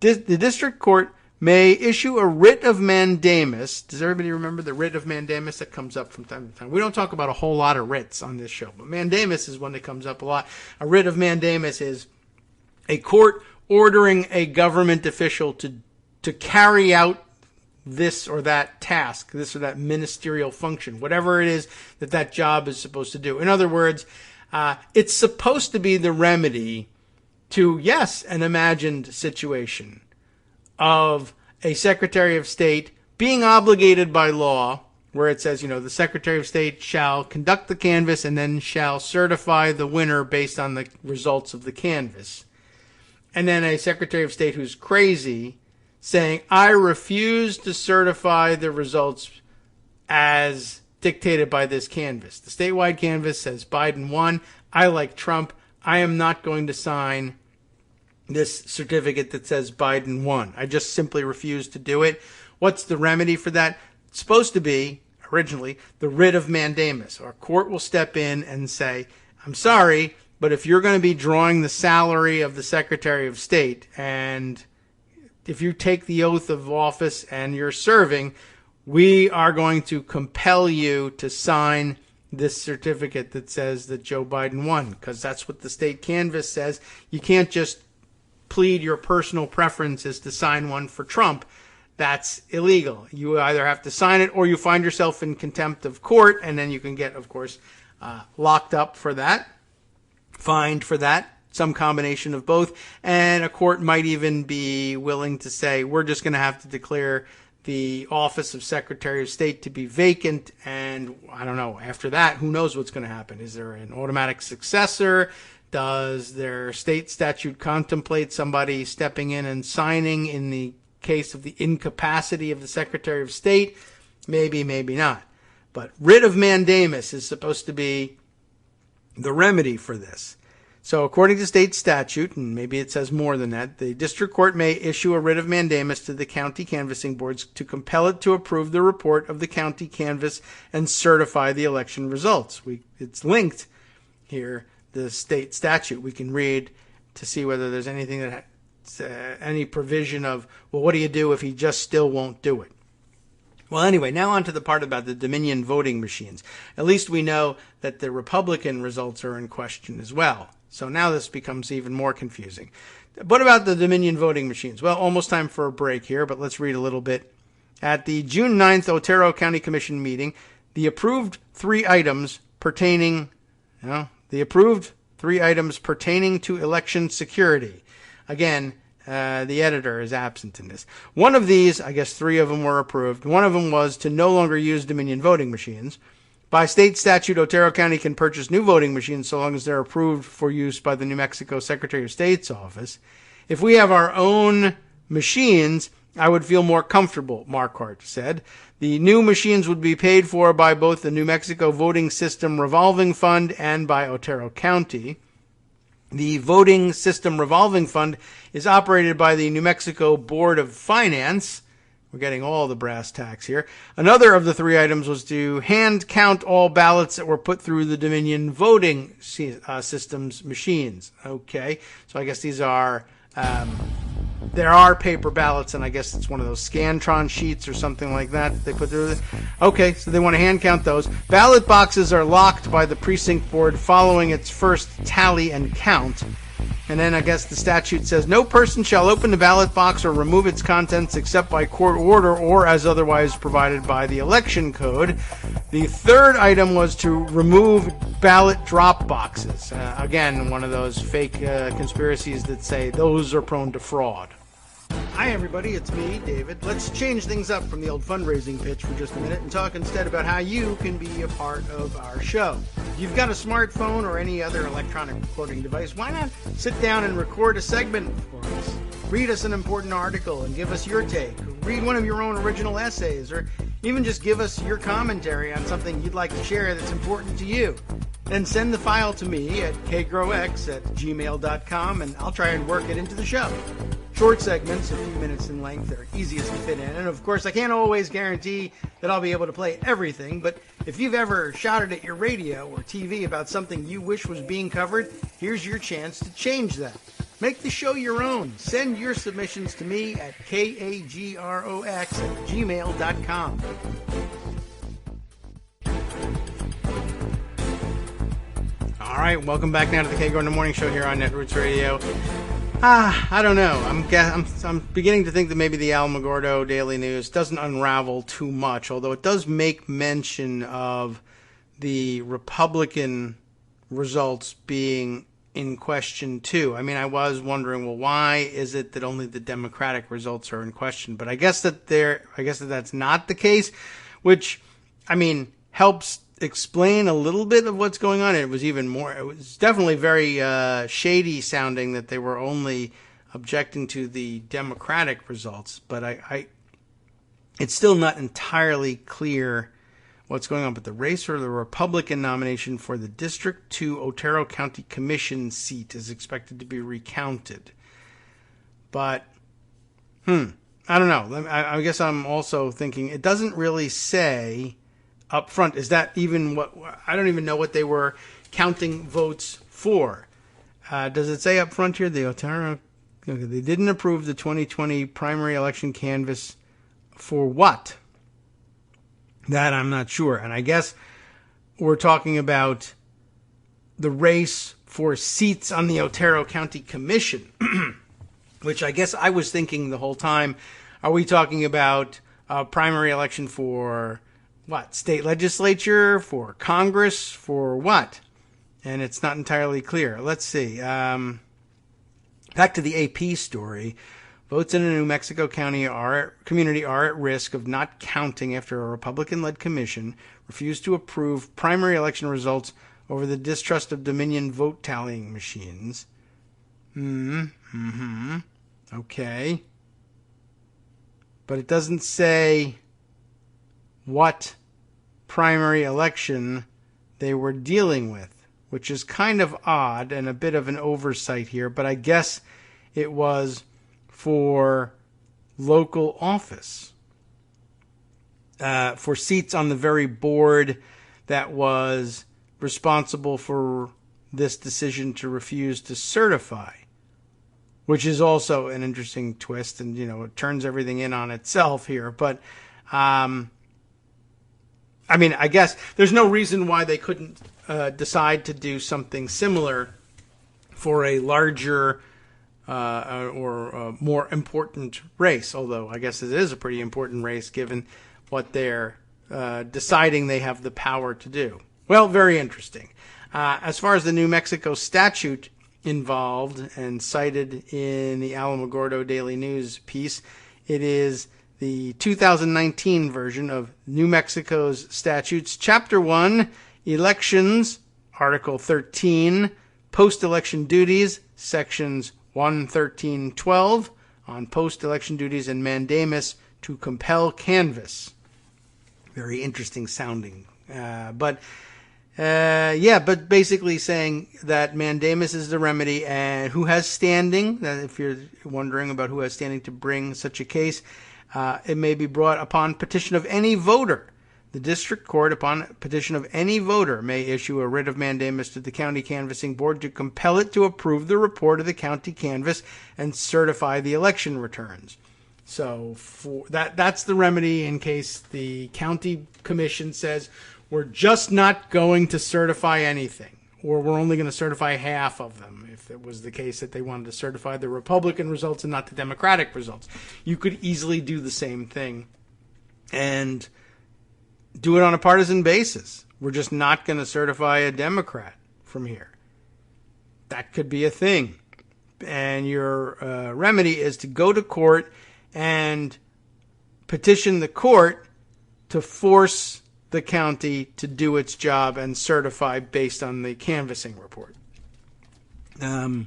the district court may issue a writ of mandamus. Does everybody remember the writ of mandamus? That comes up from time to time. We don't talk about a whole lot of writs on this show, but mandamus is one that comes up a lot. A writ of mandamus is a court ordering a government official to carry out this or that task, this or that ministerial function, whatever it is that job is supposed to do. In other words, it's supposed to be the remedy to, yes, an imagined situation of a Secretary of State being obligated by law, where it says, the Secretary of State shall conduct the canvass and then shall certify the winner based on the results of the canvass. And then a Secretary of State who's crazy saying, I refuse to certify the results as dictated by this canvass. The statewide canvass says Biden won. I like Trump. I am not going to sign this certificate that says Biden won. I just simply refuse to do it. What's the remedy for that? It's supposed to be, originally, the writ of mandamus. Our court will step in and say, I'm sorry, but if you're going to be drawing the salary of the Secretary of State, and if you take the oath of office and you're serving, we are going to compel you to sign this certificate that says that Joe Biden won, because that's what the state canvass says. You can't just plead your personal preferences to sign one for Trump. That's illegal. You either have to sign it or you find yourself in contempt of court, and then you can get, of course, locked up for that, fined for that, some combination of both. And a court might even be willing to say, we're just going to have to declare the office of Secretary of State to be vacant. And I don't know, after that, who knows what's going to happen? Is there an automatic successor? Does their state statute contemplate somebody stepping in and signing in the case of the incapacity of the Secretary of State? Maybe, maybe not. But writ of mandamus is supposed to be the remedy for this. So according to state statute, and maybe it says more than that, the district court may issue a writ of mandamus to the county canvassing boards to compel it to approve the report of the county canvass and certify the election results. It's linked here, the state statute. We can read to see whether there's anything that any provision of, well, what do you do if he just still won't do it? Well, anyway, now on to the part about the Dominion voting machines. At least we know that the Republican results are in question as well. So now this becomes even more confusing. What about the Dominion voting machines? Well, almost time for a break here, but let's read a little bit. At the June 9th Otero County Commission meeting, the approved three items pertaining to election security. Again, the editor is absent in this. One of these, I guess three of them were approved. One of them was to no longer use Dominion voting machines. By state statute, Otero County can purchase new voting machines so long as they're approved for use by the New Mexico Secretary of State's office. If we have our own machines, I would feel more comfortable, Marquardt said. The new machines would be paid for by both the New Mexico Voting System Revolving Fund and by Otero County. The Voting System Revolving Fund is operated by the New Mexico Board of Finance. We're getting all the brass tacks here. Another of the three items was to hand count all ballots that were put through the Dominion voting systems machines. Okay, so I guess these are, there are paper ballots, and I guess it's one of those Scantron sheets or something like that they put through. Okay, so they want to hand count those. Ballot boxes are locked by the precinct board following its first tally and count. And then I guess the statute says no person shall open the ballot box or remove its contents except by court order or as otherwise provided by the election code. The third item was to remove ballot drop boxes. Again, one of those fake conspiracies that say those are prone to fraud. Hi everybody, it's me, David. Let's change things up from the old fundraising pitch for just a minute and talk instead about how you can be a part of our show. If you've got a smartphone or any other electronic recording device, why not sit down and record a segment for us? Read us an important article and give us your take. Read one of your own original essays, or even just give us your commentary on something you'd like to share that's important to you. Then send the file to me at kagrox@gmail.com and I'll try and work it into the show. Short segments, a few minutes in length, are easiest to fit in. And of course, I can't always guarantee that I'll be able to play everything, but if you've ever shouted at your radio or TV about something you wish was being covered, here's your chance to change that. Make the show your own. Send your submissions to me at kagrox@gmail.com. All right, welcome back now to the Kagro in the Morning Show here on Netroots Radio. I don't know. I'm beginning to think that maybe the Alamogordo Daily News doesn't unravel too much, although it does make mention of the Republican results being in question too. I mean, I was wondering, well, why is it that only the Democratic results are in question? But I guess that that's not the case, which, I mean, helps explain a little bit of what's going on. It was definitely very shady sounding that they were only objecting to the Democratic results, but it's still not entirely clear what's going on. But the race for the Republican nomination for the District 2 Otero County Commission seat is expected to be recounted. But, I don't know. I guess I'm also thinking it doesn't really say up front. Is that even what? I don't even know what they were counting votes for. Does it say up front here, the Otero? Okay, they didn't approve the 2020 primary election canvass for what? That I'm not sure. And I guess we're talking about the race for seats on the Otero County Commission, which I guess I was thinking the whole time. Are we talking about a primary election for what? State legislature? For Congress? For what? And it's not entirely clear. Let's see. Back to the AP story. Votes in a New Mexico community are at risk of not counting after a Republican-led commission refused to approve primary election results over the distrust of Dominion vote tallying machines. Okay. But it doesn't say what primary election they were dealing with, which is kind of odd and a bit of an oversight here, but I guess it was for local office, for seats on the very board that was responsible for this decision to refuse to certify, which is also an interesting twist, and it turns everything in on itself here. But I mean, I guess there's no reason why they couldn't decide to do something similar for a larger or a more important race, although I guess it is a pretty important race given what they're deciding they have the power to do. Well, very interesting. As far as the New Mexico statute involved and cited in the Alamogordo Daily News piece, it is the 2019 version of New Mexico's statutes, Chapter 1, Elections, Article 13, Post-Election Duties, Sections 113.12, on post-election duties and mandamus to compel canvass. Very interesting sounding. But But basically saying that mandamus is the remedy, and who has standing, if you're wondering about who has standing to bring such a case, it may be brought upon petition of any voter. The district court, upon petition of any voter, may issue a writ of mandamus to the county canvassing board to compel it to approve the report of the county canvass and certify the election returns. So that's the remedy in case the county commission says, we're just not going to certify anything, or we're only going to certify half of them, if it was the case that they wanted to certify the Republican results and not the Democratic results. You could easily do the same thing and do it on a partisan basis. We're just not going to certify a Democrat from here. That could be a thing. And your remedy is to go to court and petition the court to force the county to do its job and certify based on the canvassing report. I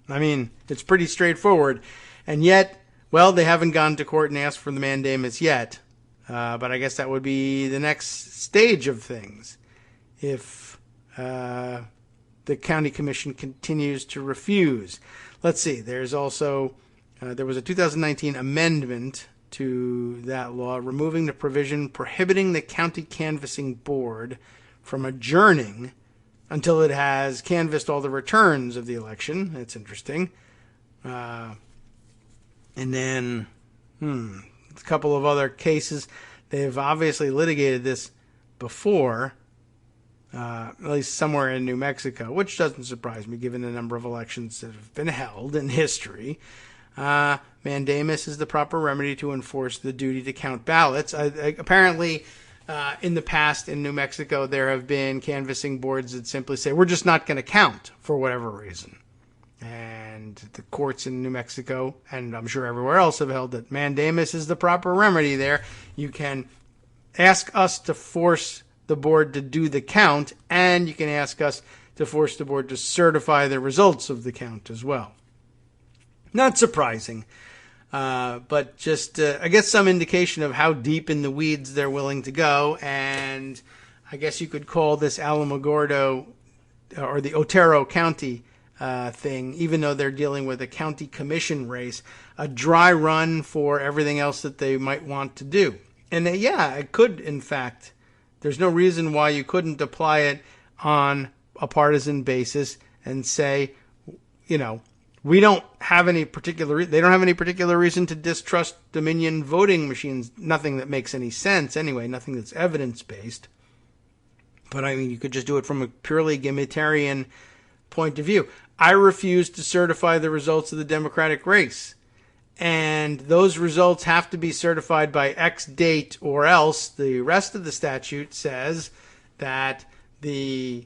mean, it's pretty straightforward. And yet, well, they haven't gone to court and asked for the mandamus yet. But I guess that would be the next stage of things if the county commission continues to refuse. Let's see. There's also there was a 2019 amendment to that law removing the provision prohibiting the county canvassing board from adjourning until it has canvassed all the returns of the election. That's interesting. And then a couple of other cases. They've obviously litigated this before, at least somewhere in New Mexico, which doesn't surprise me given the number of elections that have been held in history. Mandamus is the proper remedy to enforce the duty to count ballots. Apparently, in the past in New Mexico, there have been canvassing boards that simply say, we're just not going to count for whatever reason. And the courts in New Mexico, and I'm sure everywhere else, have held that mandamus is the proper remedy there. You can ask us to force the board to do the count, and you can ask us to force the board to certify the results of the count as well. Not surprising, but just, I guess, some indication of how deep in the weeds they're willing to go. And I guess you could call this Alamogordo or the Otero County thing, even though they're dealing with a county commission race, a dry run for everything else that they might want to do. And it could, in fact, there's no reason why you couldn't apply it on a partisan basis and say, we don't have any particular, they don't have any particular reason to distrust Dominion voting machines. Nothing that makes any sense anyway, nothing that's evidence-based. But I mean, you could just do it from a purely egalitarian point of view. I refuse to certify the results of the Democratic race. And those results have to be certified by X date, or else the rest of the statute says that the,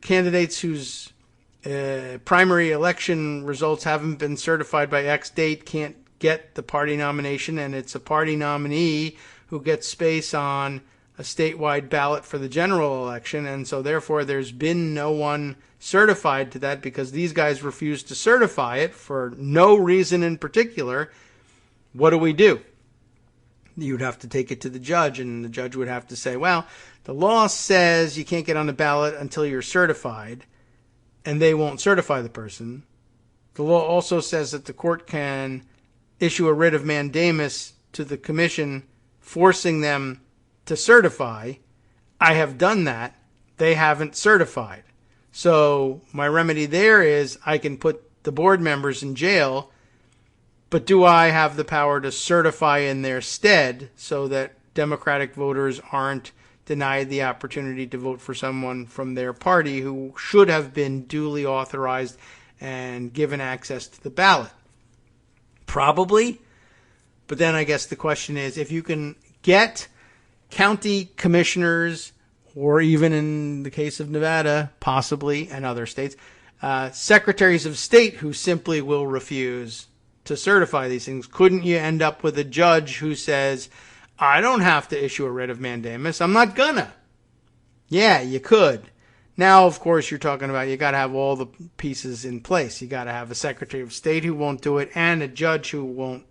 candidates whose primary election results haven't been certified by X date can't get the party nomination, and it's a party nominee who gets space on a statewide ballot for the general election, and so therefore there's been no one certified to that because these guys refused to certify it for no reason in particular. What do? You'd have to take it to the judge, and the judge would have to say, well, the law says you can't get on the ballot until you're certified, and they won't certify the person. The law also says that the court can issue a writ of mandamus to the commission, forcing them to certify. I have done that. They haven't certified. So my remedy there is I can put the board members in jail, but do I have the power to certify in their stead so that Democratic voters aren't denied the opportunity to vote for someone from their party who should have been duly authorized and given access to the ballot? Probably. But then I guess the question is, if you can get county commissioners, or even in the case of Nevada, possibly, and other states, secretaries of state who simply will refuse to certify these things, couldn't you end up with a judge who says, I don't have to issue a writ of mandamus, I'm not gonna? Yeah, you could. Now, of course, you're talking about you got to have all the pieces in place. You got to have a secretary of state who won't do it and a judge who won't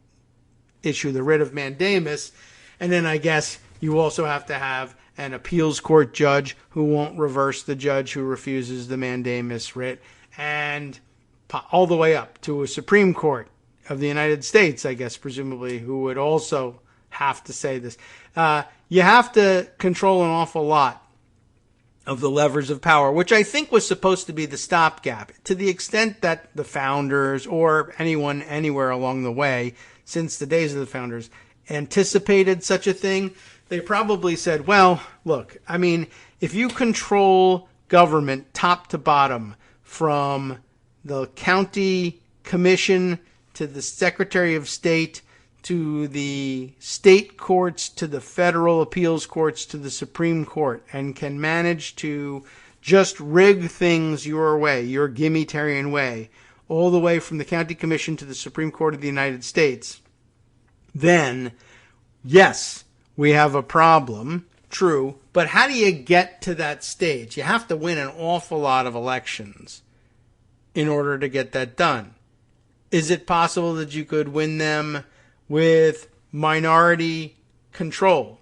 issue the writ of mandamus. And then I guess you also have to have an appeals court judge who won't reverse the judge who refuses the mandamus writ, and all the way up to a Supreme Court of the United States, I guess, presumably, who would also have to say this. You have to control an awful lot of the levers of power, which I think was supposed to be the stopgap, to the extent that the founders or anyone anywhere along the way, since the days of the founders, anticipated such a thing. They probably said, well, look, I mean, if you control government top to bottom, from the county commission to the Secretary of State to the state courts to the federal appeals courts to the Supreme Court, and can manage to just rig things your way, your gimmitarian way, all the way from the county commission to the Supreme Court of the United States, then, yes, we have a problem, true, but how do you get to that stage? You have to win an awful lot of elections in order to get that done. Is it possible that you could win them with minority control?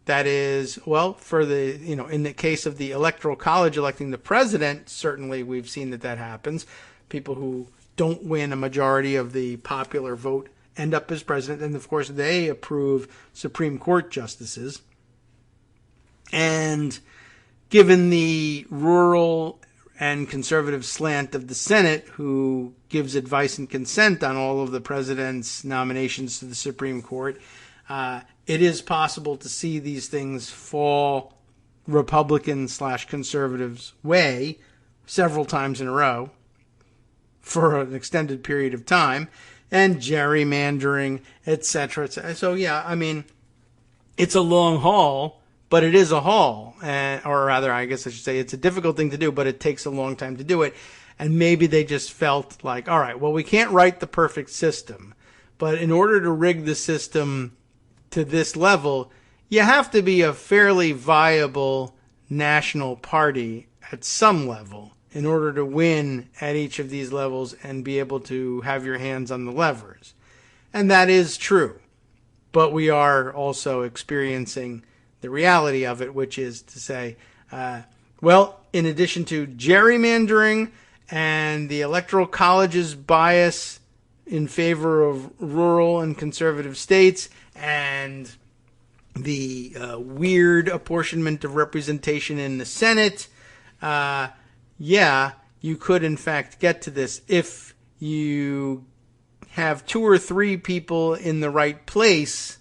That is, well, for the, in the case of the Electoral College electing the president, certainly we've seen that happens. People who don't win a majority of the popular vote end up as president, and of course they approve Supreme Court justices. And given the rural and conservative slant of the Senate, who gives advice and consent on all of the president's nominations to the Supreme Court, it is possible to see these things fall Republican/conservatives' way several times in a row for an extended period of time, and gerrymandering, etc., etc. So, yeah, I mean, it's a long haul, but it is a haul. Or rather, I guess I should say it's a difficult thing to do, but it takes a long time to do it. And maybe they just felt like, all right, well, we can't write the perfect system, but in order to rig the system to this level, you have to be a fairly viable national party at some level in order to win at each of these levels and be able to have your hands on the levers. And that is true. But we are also experiencing the reality of it, which is to say, well, in addition to gerrymandering and the Electoral College's bias in favor of rural and conservative states, and the weird apportionment of representation in the Senate, yeah, you could in fact get to this if you have 2 or 3 people in the right place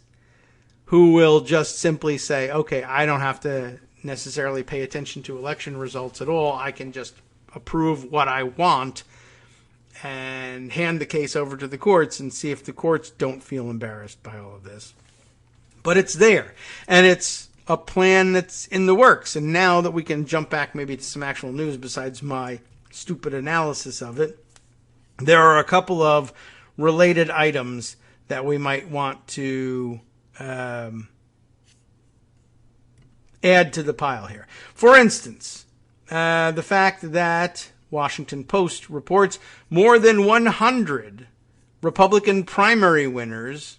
who will just simply say, okay, I don't have to necessarily pay attention to election results at all. I can just approve what I want and hand the case over to the courts and see if the courts don't feel embarrassed by all of this. But it's there, and it's a plan that's in the works. And now that we can jump back maybe to some actual news besides my stupid analysis of it, there are a couple of related items that we might want to add to the pile here. For instance, the fact that Washington Post reports more than 100 Republican primary winners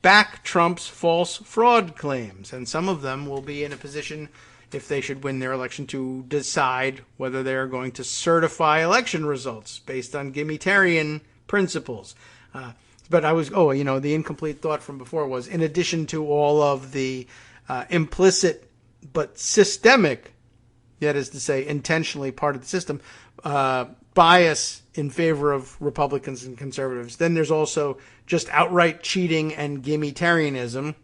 back Trump's false fraud claims, and some of them will be in a position, if they should win their election, to decide whether they are going to certify election results based on gimmitarian principles. But the incomplete thought from before was, in addition to all of the implicit but systemic, that is to say, intentionally part of the system, bias in favor of Republicans and conservatives, then there's also just outright cheating and gimmitarianism,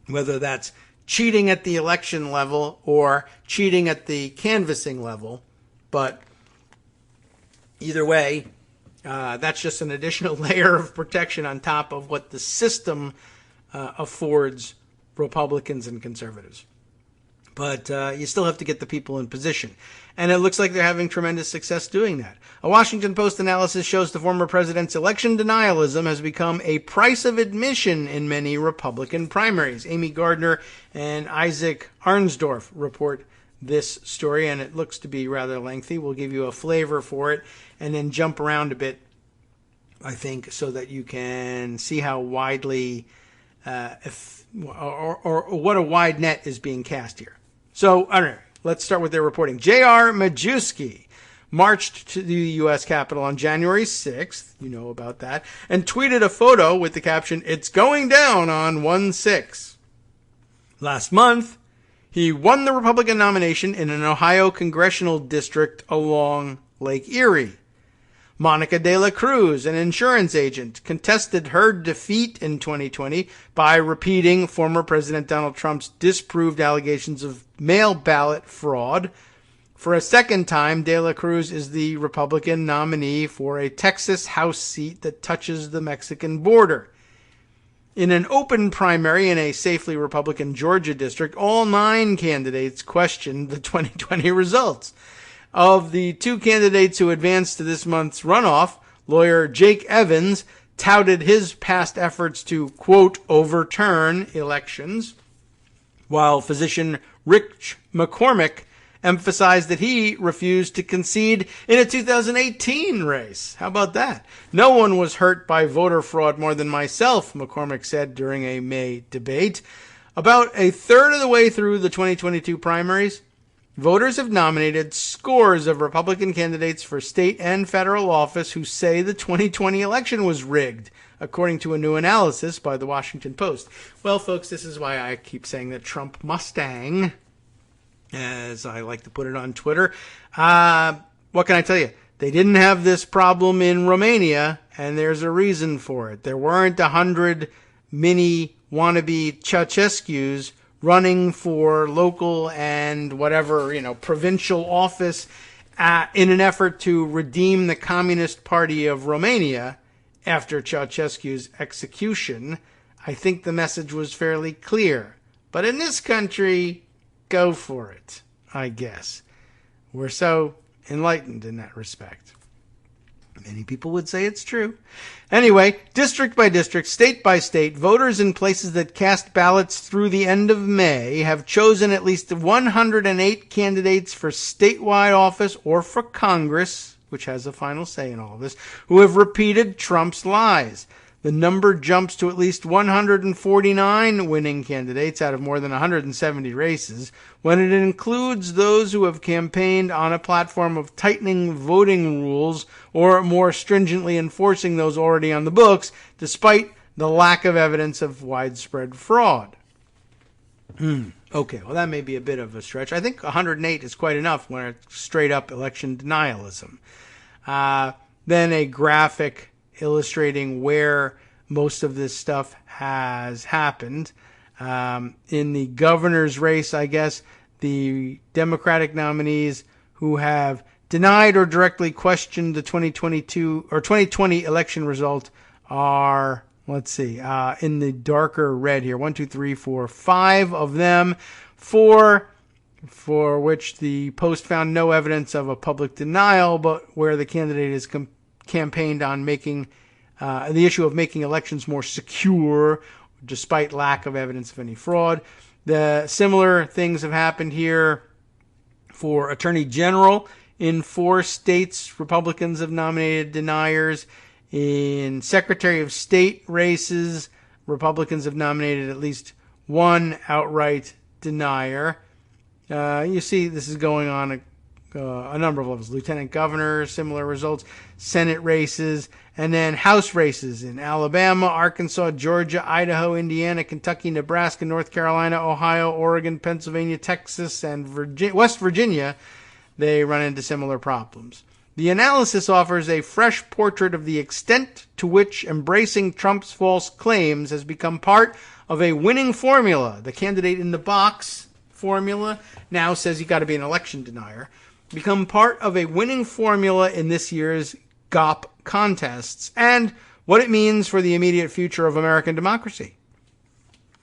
whether that's cheating at the election level or cheating at the canvassing level. But either way, that's just an additional layer of protection on top of what the system affords Republicans and conservatives. But you still have to get the people in position. And it looks like they're having tremendous success doing that. A Washington Post analysis shows the former president's election denialism has become a price of admission in many Republican primaries. Amy Gardner and Isaac Arnsdorf report this story, and it looks to be rather lengthy. We'll give you a flavor for it and then jump around a bit, I think, so that you can see how widely or what a wide net is being cast here. So, I don't know. Let's start with their reporting. J.R. Majewski marched to the U.S. Capitol on January 6th, you know about that, and tweeted a photo with the caption, "It's going down on 1/6." Last month, he won the Republican nomination in an Ohio congressional district along Lake Erie. Monica De La Cruz, an insurance agent, contested her defeat in 2020 by repeating former President Donald Trump's disproved allegations of mail ballot fraud. For a second time, De La Cruz is the Republican nominee for a Texas House seat that touches the Mexican border. In an open primary in a safely Republican Georgia district, all 9 candidates questioned the 2020 results. Of the 2 candidates who advanced to this month's runoff, lawyer Jake Evans touted his past efforts to, quote, overturn elections, while physician Rich McCormick emphasized that he refused to concede in a 2018 race. How about that? "No one was hurt by voter fraud more than myself," McCormick said during a May debate. About a third of the way through the 2022 primaries, voters have nominated scores of Republican candidates for state and federal office who say the 2020 election was rigged, according to a new analysis by the Washington Post. Well, folks, this is why I keep saying that Trump Mustang, as I like to put it on Twitter. What can I tell you? They didn't have this problem in Romania, and there's a reason for it. There weren't 100 mini wannabe Ceausescus running for local and whatever, provincial office in an effort to redeem the Communist Party of Romania after Ceausescu's execution. I think the message was fairly clear. But in this country, go for it, I guess. We're so enlightened in that respect. Many people would say it's true. Anyway, district by district, state by state, voters in places that cast ballots through the end of May have chosen at least 108 candidates for statewide office or for Congress, which has a final say in all of this, who have repeated Trump's lies. The number jumps to at least 149 winning candidates out of more than 170 races, when it includes those who have campaigned on a platform of tightening voting rules or more stringently enforcing those already on the books, despite the lack of evidence of widespread fraud. Okay, well, that may be a bit of a stretch. I think 108 is quite enough when it's straight-up election denialism. Then a graphic illustrating where most of this stuff has happened. In the governor's race, I guess, the Democratic nominees who have denied or directly questioned the 2022 or 2020 election result are, let's see, in the darker red here, 1, 2, 3, 4, 5 of them, 4 for which the Post found no evidence of a public denial, but where the candidate is campaigned on making the issue of making elections more secure, despite lack of evidence of any fraud. The similar things have happened here for Attorney General. In 4 states, Republicans have nominated deniers. In Secretary of State races, Republicans have nominated at least 1 outright denier. You see this is going on a number of levels. Lieutenant governor, similar results. Senate races, and then House races in Alabama, Arkansas, Georgia, Idaho, Indiana, Kentucky, Nebraska, North Carolina, Ohio, Oregon, Pennsylvania, Texas, and West Virginia. They run into similar problems. The analysis offers a fresh portrait of the extent to which embracing Trump's false claims has become part of a winning formula. The candidate in the box formula now says you got to be an election denier. Become part of a winning formula in this year's GOP contests and what it means for the immediate future of American democracy.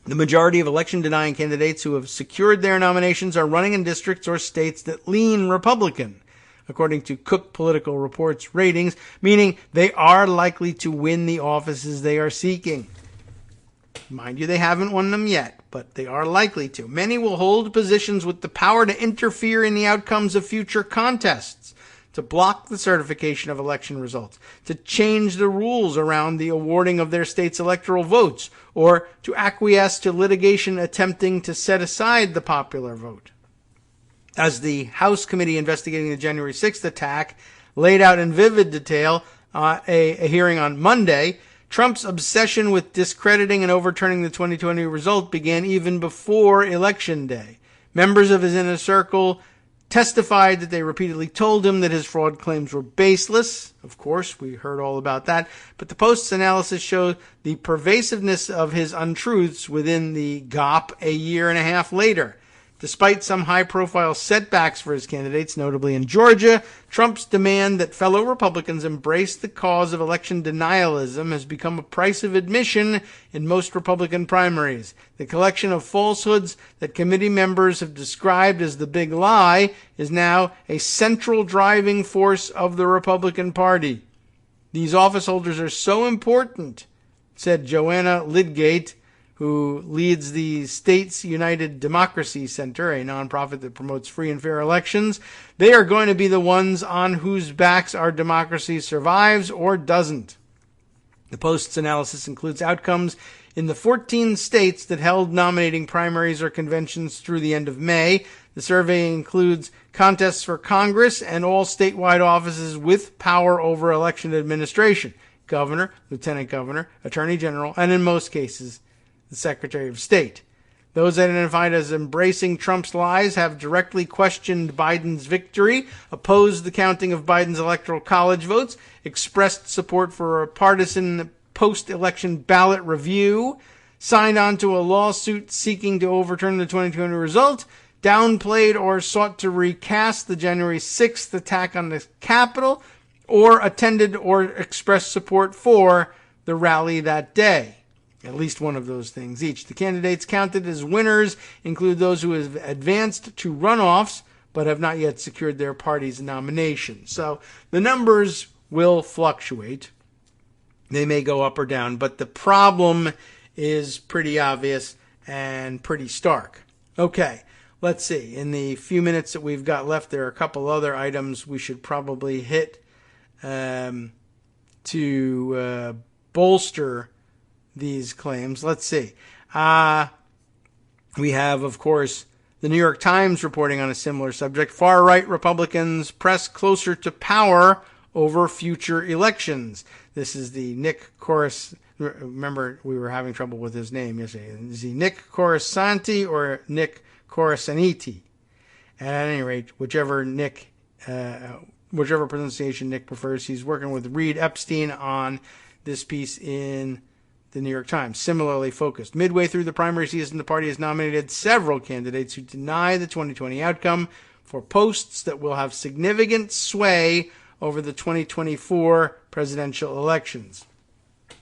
The majority of election-denying candidates who have secured their nominations are running in districts or states that lean Republican, according to Cook Political Report's ratings, meaning they are likely to win the offices they are seeking. Mind you, they haven't won them yet, but they are likely to. Many will hold positions with the power to interfere in the outcomes of future contests. to block the certification of election results, to change the rules around the awarding of their state's electoral votes, or to acquiesce to litigation attempting to set aside the popular vote. As the House committee investigating the January 6th attack laid out in vivid detail a hearing on Monday, Trump's obsession with discrediting and overturning the 2020 result began even before Election Day. Members of his inner circle testified that they repeatedly told him that his fraud claims were baseless. Of course, we heard all about that. But the Post's analysis showed the pervasiveness of his untruths within the GOP a year and a half later. Despite some high-profile setbacks for his candidates, notably in Georgia, Trump's demand that fellow Republicans embrace the cause of election denialism has become a price of admission in most Republican primaries. The collection of falsehoods that committee members have described as the big lie is now a central driving force of the Republican Party. These office holders are so important, said Joanna Lidgate, who leads the States United Democracy Center, a nonprofit that promotes free and fair elections. They are going to be the ones on whose backs our democracy survives or doesn't. The Post's analysis includes outcomes in the 14 states that held nominating primaries or conventions through the end of May. The survey includes contests for Congress and all statewide offices with power over election administration: governor, lieutenant governor, attorney general, and in most cases, the Secretary of State. Those identified as embracing Trump's lies have directly questioned Biden's victory, opposed the counting of Biden's electoral college votes, expressed support for a partisan post-election ballot review, signed on to a lawsuit seeking to overturn the 2020 result, downplayed or sought to recast the January 6th attack on the Capitol, or attended or expressed support for the rally that day. At least one of those things each. The candidates counted as winners include those who have advanced to runoffs but have not yet secured their party's nomination. So the numbers will fluctuate. They may go up or down, but the problem is pretty obvious and pretty stark. Okay, let's see. In the few minutes that we've got left, there are a couple other items we should probably hit to bolster these claims. Let's see. We have, of course, the New York Times reporting on a similar subject. Far-right Republicans press closer to power over future elections. This is the Nick Corus. Remember, we were having trouble with his name yesterday. Is he Nick Coruscanti or Nick Corusaniti? At any rate, whichever pronunciation Nick prefers, he's working with Reed Epstein on this piece in the New York Times. Similarly focused. Midway through the primary season, the party has nominated several candidates who deny the 2020 outcome for posts that will have significant sway over the 2024 presidential elections.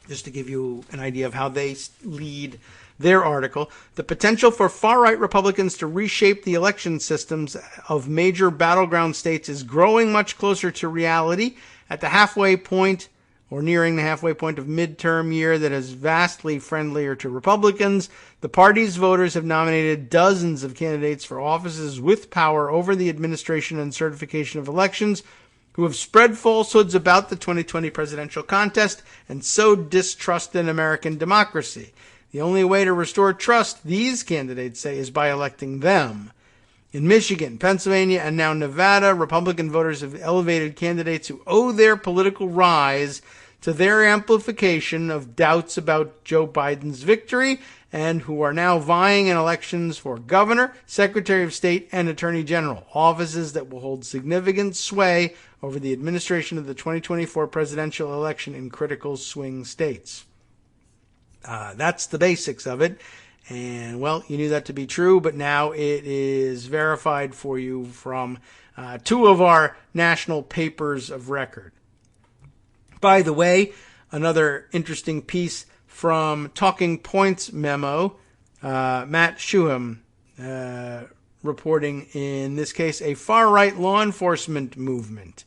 Just to give you an idea of how they lead their article, the potential for far-right Republicans to reshape the election systems of major battleground states is growing much closer to reality. At the halfway point, or nearing the halfway point of midterm year that is vastly friendlier to Republicans, the party's voters have nominated dozens of candidates for offices with power over the administration and certification of elections who have spread falsehoods about the 2020 presidential contest and sowed distrust in American democracy. The only way to restore trust, these candidates say, is by electing them. In Michigan, Pennsylvania, and now Nevada, Republican voters have elevated candidates who owe their political rise to their amplification of doubts about Joe Biden's victory and who are now vying in elections for governor, secretary of state, and attorney general, offices that will hold significant sway over the administration of the 2024 presidential election in critical swing states. That's the basics of it. And, well, you knew that to be true, but now it is verified for you from two of our national papers of record. By the way, another interesting piece from Talking Points memo, Matt Schuham reporting, in this case, a far-right law enforcement movement,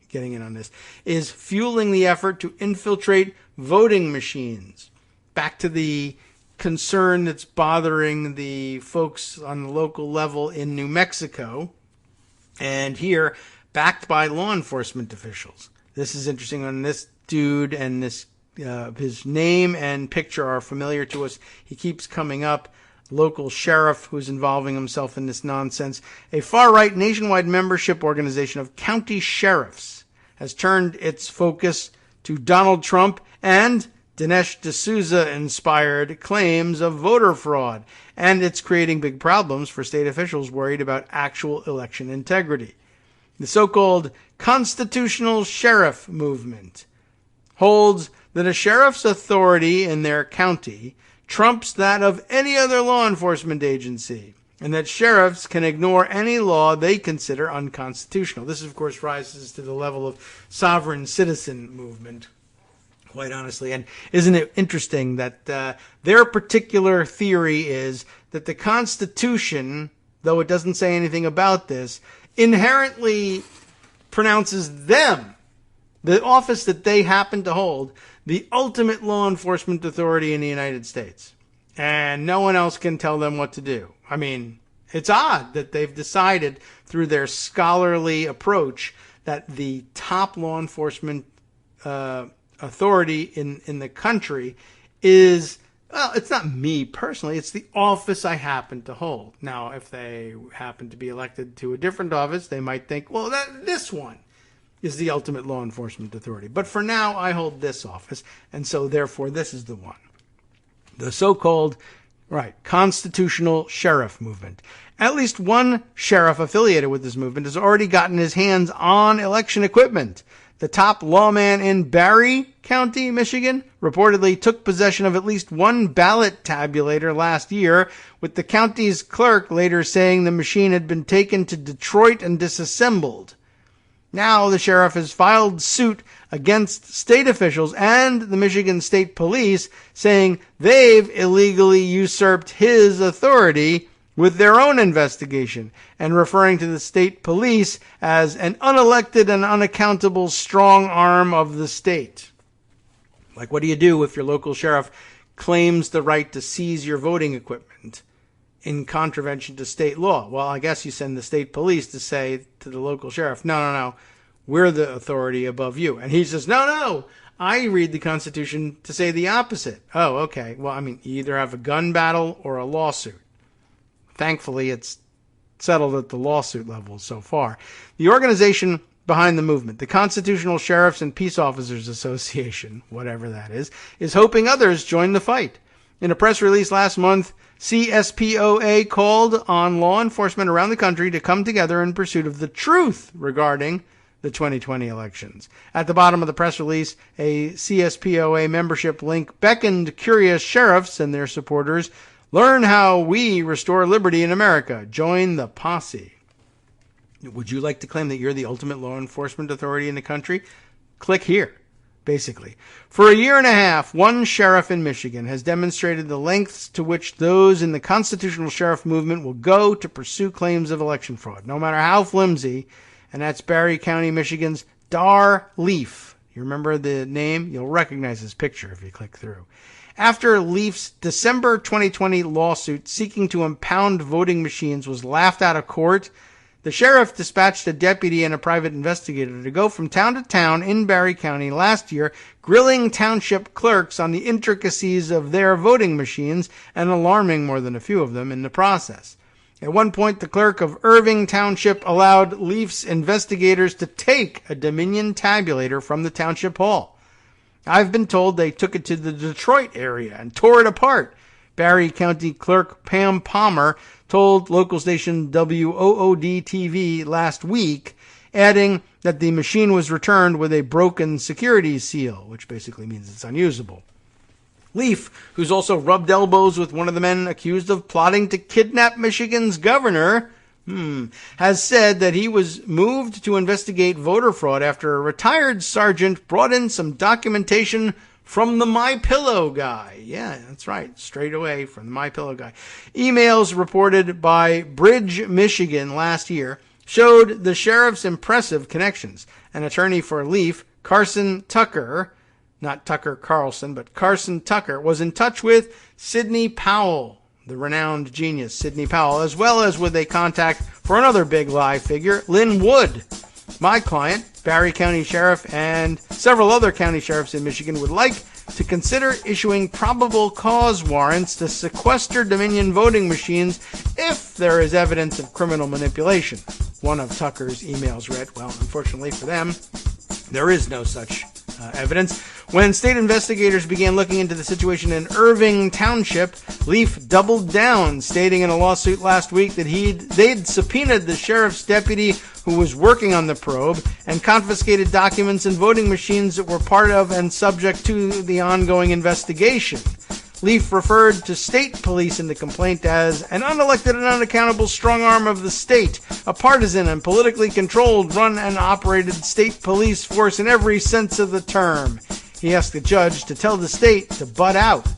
getting in on this, is fueling the effort to infiltrate voting machines. Back to the concern that's bothering the folks on the local level in New Mexico. And here, backed by law enforcement officials. This is interesting. On this dude and this his name and picture are familiar to us. He keeps coming up. Local sheriff who's involving himself in this nonsense. A far-right nationwide membership organization of county sheriffs has turned its focus to Donald Trump and Dinesh D'Souza-inspired claims of voter fraud. And it's creating big problems for state officials worried about actual election integrity. The so-called constitutional sheriff movement holds that a sheriff's authority in their county trumps that of any other law enforcement agency, and that sheriffs can ignore any law they consider unconstitutional. This, of course, rises to the level of sovereign citizen movement, quite honestly. And isn't it interesting that their particular theory is that the Constitution, though it doesn't say anything about this, inherently pronounces them, the office that they happen to hold, the ultimate law enforcement authority in the United States. And no one else can tell them what to do. I mean, it's odd that they've decided through their scholarly approach that the top law enforcement authority in the country is, well, it's not me personally, it's the office I happen to hold. Now, if they happen to be elected to a different office, they might think, well, this one is the ultimate law enforcement authority. But for now, I hold this office, and so therefore this is the one. The so-called, constitutional sheriff movement. At least one sheriff affiliated with this movement has already gotten his hands on election equipment. The top lawman in Barry County, Michigan, reportedly took possession of at least one ballot tabulator last year, with the county's clerk later saying the machine had been taken to Detroit and disassembled. Now the sheriff has filed suit against state officials and the Michigan State Police, saying they've illegally usurped his authority with their own investigation, and referring to the state police as an unelected and unaccountable strong arm of the state. Like, what do you do if your local sheriff claims the right to seize your voting equipment in contravention to state law? Well, I guess you send the state police to say to the local sheriff, no, we're the authority above you. And he says, no, I read the Constitution to say the opposite. Oh, okay. Well, I mean, you either have a gun battle or a lawsuit. Thankfully, it's settled at the lawsuit level so far. The organization behind the movement, the Constitutional Sheriffs and Peace Officers Association, whatever that is hoping others join the fight. In a press release last month, CSPOA called on law enforcement around the country to come together in pursuit of the truth regarding the 2020 elections. At the bottom of the press release, a CSPOA membership link beckoned curious sheriffs and their supporters, learn how we restore liberty in America. Join the posse. Would you like to claim that you're the ultimate law enforcement authority in the country? Click here. Basically, for a year and a half, one sheriff in Michigan has demonstrated the lengths to which those in the constitutional sheriff movement will go to pursue claims of election fraud, no matter how flimsy, and that's Barry County, Michigan's Dar Leaf. You remember the name? You'll recognize his picture if you click through. After Leaf's December 2020 lawsuit seeking to impound voting machines was laughed out of court, the sheriff dispatched a deputy and a private investigator to go from town to town in Barry County last year, grilling township clerks on the intricacies of their voting machines and alarming more than a few of them in the process. At one point, the clerk of Irving Township allowed Leaf's investigators to take a Dominion tabulator from the township hall. I've been told they took it to the Detroit area and tore it apart. Barry County Clerk Pam Palmer told local station WOOD-TV last week, adding that the machine was returned with a broken security seal, which basically means it's unusable. Leaf, who's also rubbed elbows with one of the men accused of plotting to kidnap Michigan's governor, has said that he was moved to investigate voter fraud after a retired sergeant brought in some documentation from the MyPillow guy. Yeah, that's right. Straight away from the MyPillow guy. Emails reported by Bridge, Michigan last year showed the sheriff's impressive connections. An attorney for Leaf, Carson Tucker, not Tucker Carlson, but Carson Tucker, was in touch with Sidney Powell, the renowned genius Sidney Powell, as well as with a contact for another big lie figure, Lynn Wood. My client, Barry County Sheriff, and several other county sheriffs in Michigan would like to consider issuing probable cause warrants to sequester Dominion voting machines if there is evidence of criminal manipulation. One of Tucker's emails read, well, unfortunately for them, there is no such evidence. When state investigators began looking into the situation in Irving Township, Leaf doubled down, stating in a lawsuit last week that they'd subpoenaed the sheriff's deputy who was working on the probe and confiscated documents and voting machines that were part of and subject to the ongoing investigation. Leaf referred to state police in the complaint as an unelected and unaccountable strong arm of the state, a partisan and politically controlled, run and operated state police force in every sense of the term. He asked the judge to tell the state to butt out.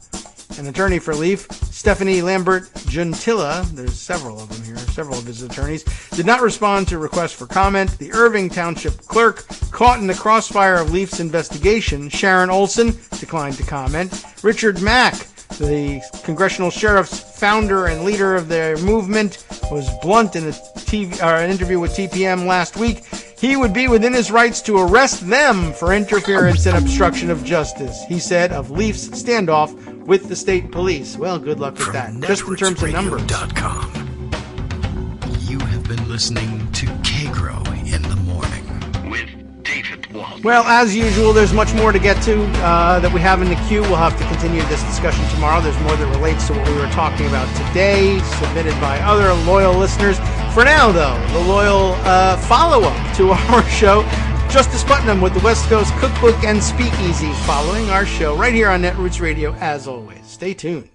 An attorney for Leaf, Stephanie Lambert-Gentilla, there's several of them here, several of his attorneys, did not respond to requests for comment. The Irving Township clerk caught in the crossfire of Leaf's investigation, Sharon Olson, declined to comment. Richard Mack, the congressional sheriff's founder and leader of their movement, was blunt in an interview with TPM last week. He would be within his rights to arrest them for interference and obstruction of justice, he said, of Leaf's standoff with the state police. Well, good luck with that. Just in terms of numbers. You have been listening to Kagro in the Morning with David Walt. Well, as usual, there's much more to get to that we have in the queue. We'll have to continue this discussion tomorrow. There's more that relates to what we were talking about today, submitted by other loyal listeners. For now, though, the loyal follow-up to our show, Justice Putnam with the West Coast Cookbook and Speakeasy, following our show right here on Netroots Radio, as always. Stay tuned.